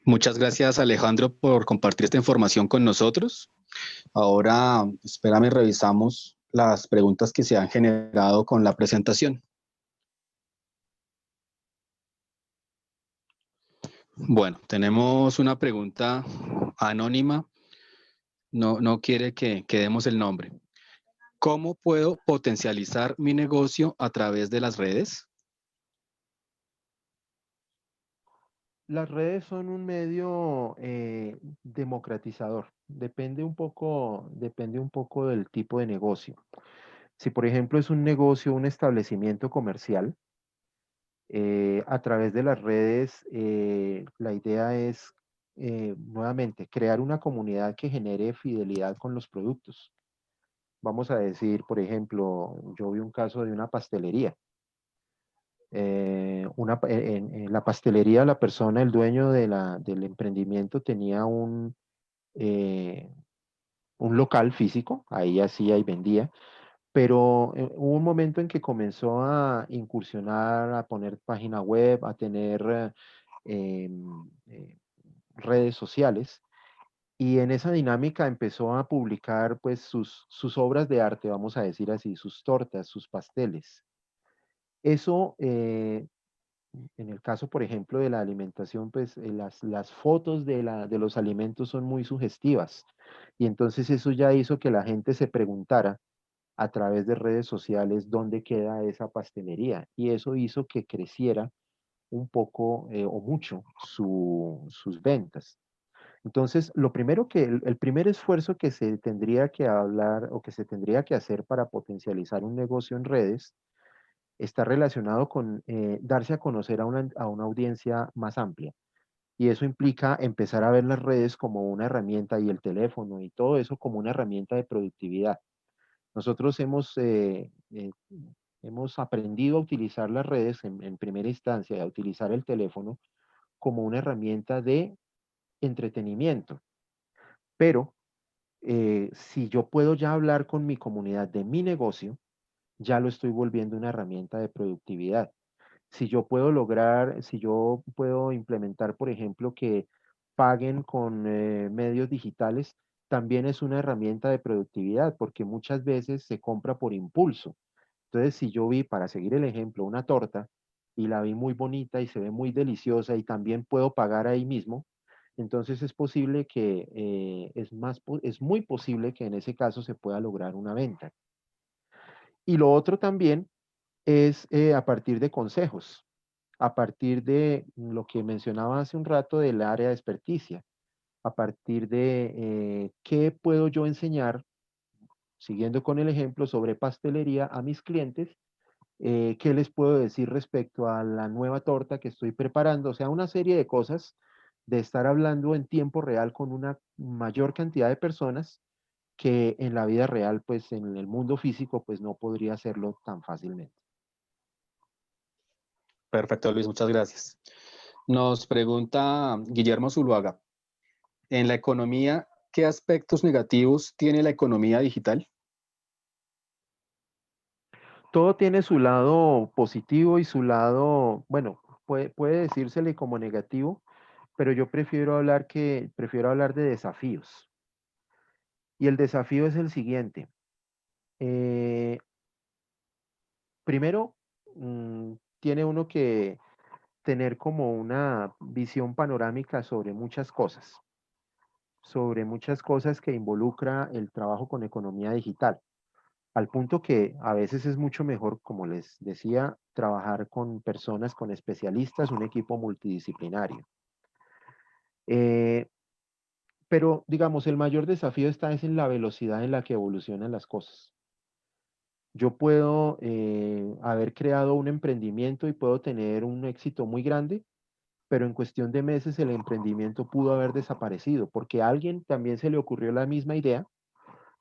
Muchas gracias, Alejandro, por compartir esta información con nosotros. Ahora, espérame, revisamos las preguntas que se han generado con la presentación. Bueno, tenemos una pregunta anónima. No quiere que demos el nombre. ¿Cómo puedo potencializar mi negocio a través de las redes?
Las redes son un medio democratizador. Depende un poco del tipo de negocio. Si, por ejemplo, es un negocio, un establecimiento comercial, a través de las redes, la idea es, nuevamente, crear una comunidad que genere fidelidad con los productos. Vamos a decir, por ejemplo, yo vi un caso de una pastelería. En la pastelería, la persona, el dueño del emprendimiento, tenía eh, un local físico, ahí hacía y vendía, pero hubo un momento en que comenzó a incursionar, a poner página web, a tener eh, redes sociales. Y en esa dinámica empezó a publicar pues sus obras de arte, vamos a decir así, sus tortas, sus pasteles. Eso, en el caso, por ejemplo, de la alimentación, pues las fotos de los alimentos son muy sugestivas. Y entonces eso ya hizo que la gente se preguntara a través de redes sociales dónde queda esa pastelería. Y eso hizo que creciera un poco o mucho sus ventas. Entonces, lo primero el primer esfuerzo que se tendría que hablar o que se tendría que hacer para potencializar un negocio en redes está relacionado con darse a conocer a una audiencia más amplia. Y eso implica empezar a ver las redes como una herramienta y el teléfono y todo eso como una herramienta de productividad. Nosotros hemos aprendido a utilizar las redes en primera instancia, a utilizar el teléfono como una herramienta de entretenimiento. Pero si yo puedo ya hablar con mi comunidad de mi negocio, ya lo estoy volviendo una herramienta de productividad. Si yo puedo implementar, por ejemplo, que paguen con medios digitales, también es una herramienta de productividad, porque muchas veces se compra por impulso. Entonces, si yo vi, para seguir el ejemplo, una torta y la vi muy bonita y se ve muy deliciosa y también puedo pagar ahí mismo, entonces es posible que, es muy posible que en ese caso se pueda lograr una venta. Y lo otro también es a partir de consejos, a partir de lo que mencionaba hace un rato del área de experticia, a partir de qué puedo yo enseñar, siguiendo con el ejemplo sobre pastelería a mis clientes, qué les puedo decir respecto a la nueva torta que estoy preparando, o sea, una serie de cosas de estar hablando en tiempo real con una mayor cantidad de personas que en la vida real, pues en el mundo físico, pues no podría hacerlo tan fácilmente.
Perfecto, Luis, muchas gracias. Nos pregunta Guillermo Zuluaga, en la economía, ¿qué aspectos negativos tiene la economía digital?
Todo tiene su lado positivo y su lado, bueno, puede decírsele como negativo, pero yo prefiero hablar de desafíos. Y el desafío es el siguiente. Eh, Primero, tiene uno que tener como una visión panorámica sobre muchas cosas que involucra el trabajo con economía digital, al punto que a veces es mucho mejor, como les decía, trabajar con personas, con especialistas, un equipo multidisciplinario. Eh, pero, digamos, el mayor desafío está es en la velocidad en la que evolucionan las cosas. Yo puedo haber creado un emprendimiento y puedo tener un éxito muy grande, pero en cuestión de meses el emprendimiento pudo haber desaparecido porque a alguien también se le ocurrió la misma idea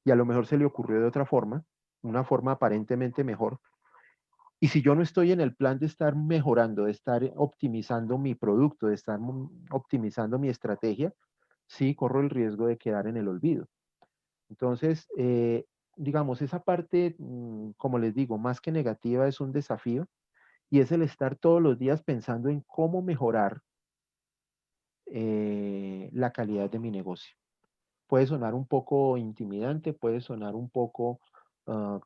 y a lo mejor se le ocurrió de otra forma, una forma aparentemente mejor. Y si yo no estoy en el plan de estar mejorando, de estar optimizando mi producto, de estar optimizando mi estrategia, sí corro el riesgo de quedar en el olvido. Entonces, digamos, esa parte, como les digo, más que negativa, es un desafío y es el estar todos los días pensando en cómo mejorar la calidad de mi negocio. Puede sonar un poco intimidante, puede sonar un poco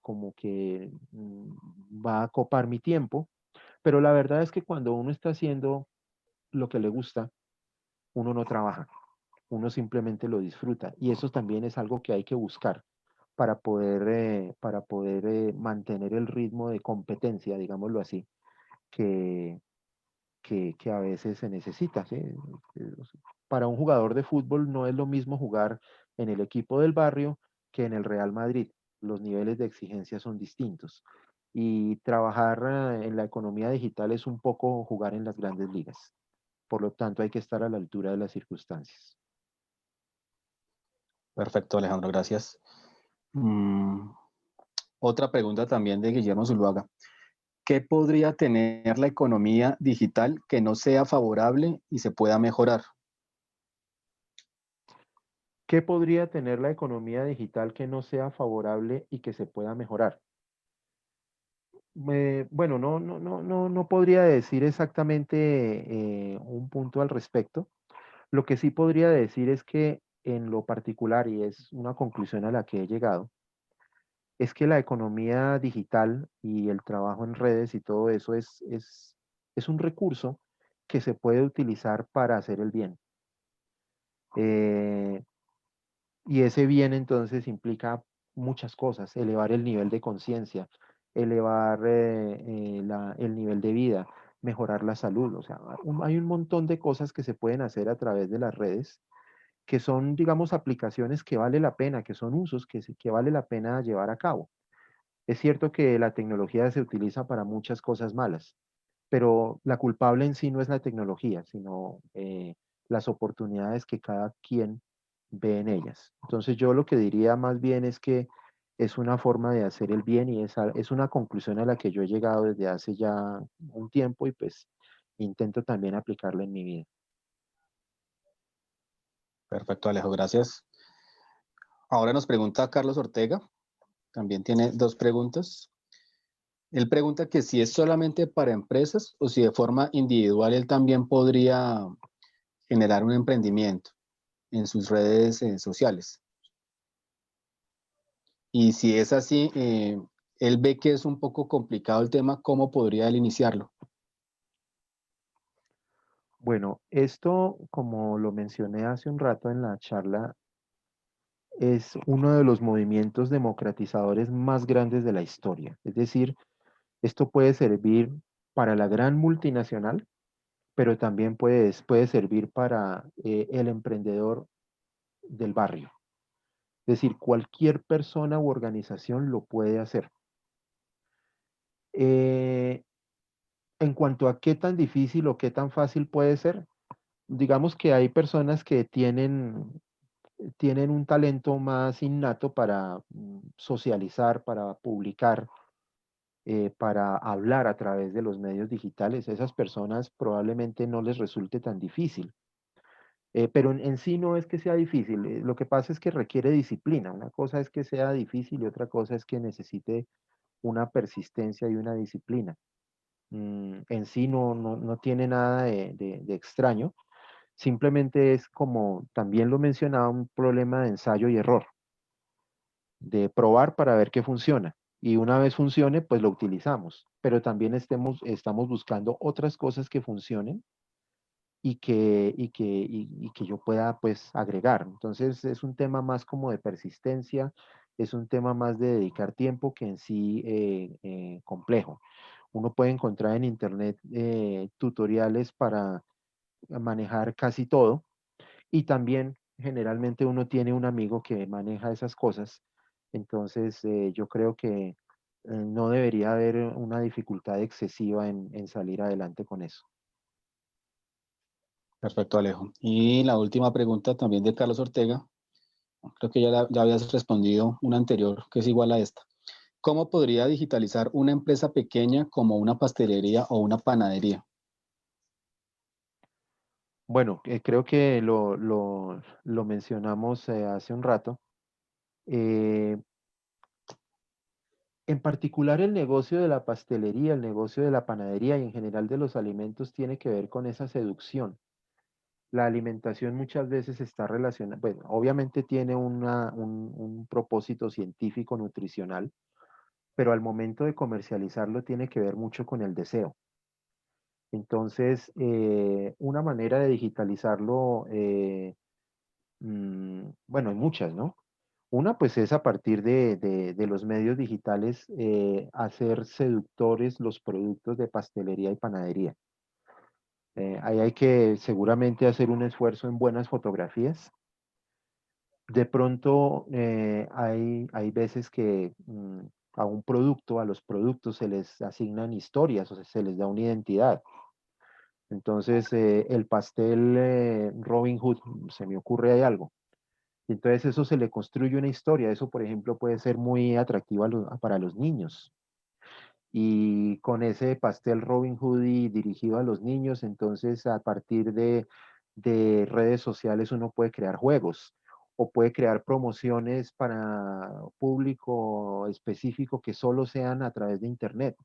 como que va a copar mi tiempo, pero la verdad es que cuando uno está haciendo lo que le gusta, uno no trabaja, uno simplemente lo disfruta y eso también es algo que hay que buscar para poder mantener el ritmo de competencia, digámoslo así, que, que a veces se necesita, ¿sí? Para un jugador de fútbol no es lo mismo jugar en el equipo del barrio que en el Real Madrid. Los niveles de exigencia son distintos. Y trabajar en la economía digital es un poco jugar en las grandes ligas. Por lo tanto, hay que estar a la altura de las circunstancias.
Perfecto, Alejandro, gracias. Mm, Otra pregunta también de Guillermo Zuluaga. ¿Qué podría tener la economía digital que no sea favorable y se pueda mejorar?
¿Qué podría tener la economía digital que no sea favorable y que se pueda mejorar? Bueno, no podría decir exactamente un punto al respecto. Lo que sí podría decir es que en lo particular, y es una conclusión a la que he llegado, es que la economía digital y el trabajo en redes y todo eso es un recurso que se puede utilizar para hacer el bien. Eh, y ese bien entonces implica muchas cosas, elevar el nivel de conciencia, elevar el nivel de vida, mejorar la salud. O sea, hay un montón de cosas que se pueden hacer a través de las redes que son, digamos, aplicaciones que vale la pena, que son usos que vale la pena llevar a cabo. Es cierto que la tecnología se utiliza para muchas cosas malas, pero la culpable en sí no es la tecnología, sino las oportunidades que cada quien ve en ellas. Entonces yo lo que diría más bien es que es una forma de hacer el bien y es una conclusión a la que yo he llegado desde hace ya un tiempo y pues intento también aplicarla en mi vida.
Perfecto, Alejo, gracias. Ahora nos pregunta Carlos Ortega, también tiene dos preguntas. Él pregunta que si es solamente para empresas o si de forma individual él también podría generar un emprendimiento en sus redes sociales. Y si es así, él ve que es un poco complicado el tema, ¿cómo podría él iniciarlo?
Bueno, esto, como lo mencioné hace un rato en la charla, es uno de los movimientos democratizadores más grandes de la historia. Es decir, esto puede servir para la gran multinacional, pero también puede servir para el emprendedor del barrio. Es decir, cualquier persona u organización lo puede hacer. Eh, en cuanto a qué tan difícil o qué tan fácil puede ser, digamos que hay personas que tienen un talento más innato para socializar, para publicar, para hablar a través de los medios digitales. Esas personas probablemente no les resulte tan difícil. Pero en sí no es que sea difícil, lo que pasa es que requiere disciplina. Una cosa es que sea difícil y otra cosa es que necesite una persistencia y una disciplina. En sí no tiene nada de extraño, simplemente es como también lo mencionaba, un problema de ensayo y error, de probar para ver qué funciona. Y una vez funcione, pues lo utilizamos, pero también estamos buscando otras cosas que funcionen y que yo pueda pues agregar. Entonces es un tema más como de persistencia, es un tema más de dedicar tiempo que en sí complejo. Uno puede encontrar en internet tutoriales para manejar casi todo y también generalmente uno tiene un amigo que maneja esas cosas. Entonces yo creo que no debería haber una dificultad excesiva en salir adelante con eso.
Perfecto, Alejo. Y la última pregunta también de Carlos Ortega. Creo que ya habías respondido una anterior que es igual a esta. ¿Cómo podría digitalizar una empresa pequeña como una pastelería o una panadería?
Bueno, creo que lo mencionamos hace un rato. Eh, en particular el negocio de la pastelería, el negocio de la panadería y en general de los alimentos tiene que ver con esa seducción. La alimentación muchas veces está relacionada, bueno, obviamente tiene un propósito científico, nutricional, pero al momento de comercializarlo tiene que ver mucho con el deseo. Entonces, una manera de digitalizarlo, bueno, hay muchas, ¿no? Una, pues es a partir de los medios digitales hacer seductores los productos de pastelería y panadería. Ahí hay que seguramente hacer un esfuerzo en buenas fotografías. De pronto hay veces que a un producto, a los productos se les asignan historias, o sea, se les da una identidad. Entonces, el pastel Robin Hood, se me ocurre ahí algo. Entonces eso se le construye una historia. Eso, por ejemplo, puede ser muy atractivo para los niños. Y con ese pastel Robin Hood y dirigido a los niños, entonces a partir de redes sociales uno puede crear juegos o puede crear promociones para público específico que solo sean a través de Internet,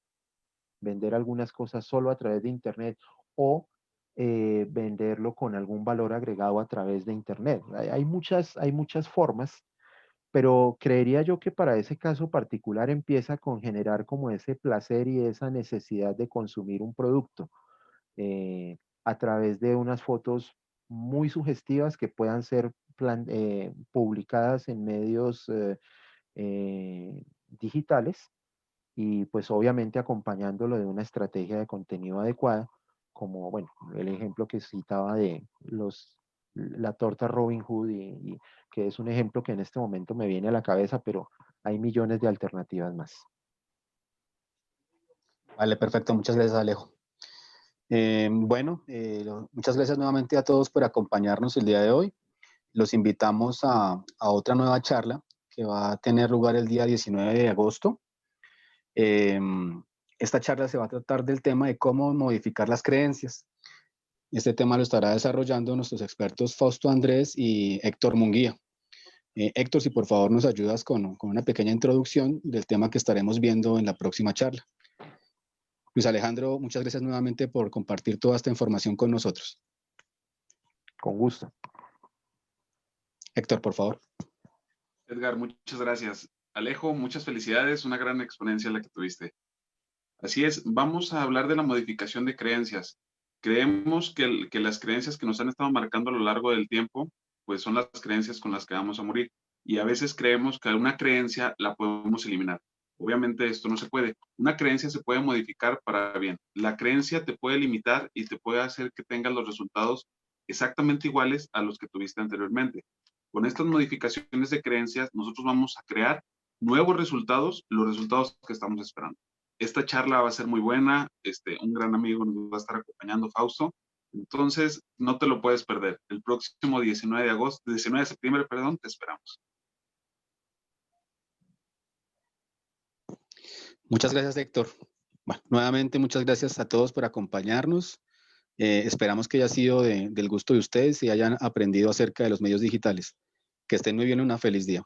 vender algunas cosas solo a través de Internet o venderlo con algún valor agregado a través de Internet. Hay muchas formas, pero creería yo que para ese caso particular empieza con generar como ese placer y esa necesidad de consumir un producto a través de unas fotos muy sugestivas que puedan ser publicadas en medios digitales y pues obviamente acompañándolo de una estrategia de contenido adecuada, como bueno, el ejemplo que citaba de la torta Robin Hood y que es un ejemplo que en este momento me viene a la cabeza, pero hay millones de alternativas más.
Vale, perfecto. Muchas gracias, Alejo. Bueno, muchas gracias nuevamente a todos por acompañarnos el día de hoy. Los invitamos a otra nueva charla que va a tener lugar el día 19 de agosto. Eh, Esta charla se va a tratar del tema de cómo modificar las creencias. Este tema lo estará desarrollando nuestros expertos Fausto Andrés y Héctor Munguía. Héctor, si por favor nos ayudas con una pequeña introducción del tema que estaremos viendo en la próxima charla. Luis Alejandro, muchas gracias nuevamente por compartir toda esta información con nosotros.
Con gusto.
Héctor, por favor.
Edgar, muchas gracias. Alejo, muchas felicidades, una gran exponencia la que tuviste. Así es, vamos a hablar de la modificación de creencias. Creemos que las creencias que nos han estado marcando a lo largo del tiempo, pues son las creencias con las que vamos a morir. Y a veces creemos que una creencia la podemos eliminar. Obviamente esto no se puede. Una creencia se puede modificar para bien. La creencia te puede limitar y te puede hacer que tengas los resultados exactamente iguales a los que tuviste anteriormente. Con estas modificaciones de creencias, nosotros vamos a crear nuevos resultados, los resultados que estamos esperando. Esta charla va a ser muy buena. Un gran amigo nos va a estar acompañando, Fausto. Entonces, no te lo puedes perder. El próximo 19 de septiembre, perdón, te esperamos.
Muchas gracias, Héctor. Bueno, nuevamente muchas gracias a todos por acompañarnos. Esperamos que haya sido del gusto de ustedes y hayan aprendido acerca de los medios digitales. Que estén muy bien, una feliz día.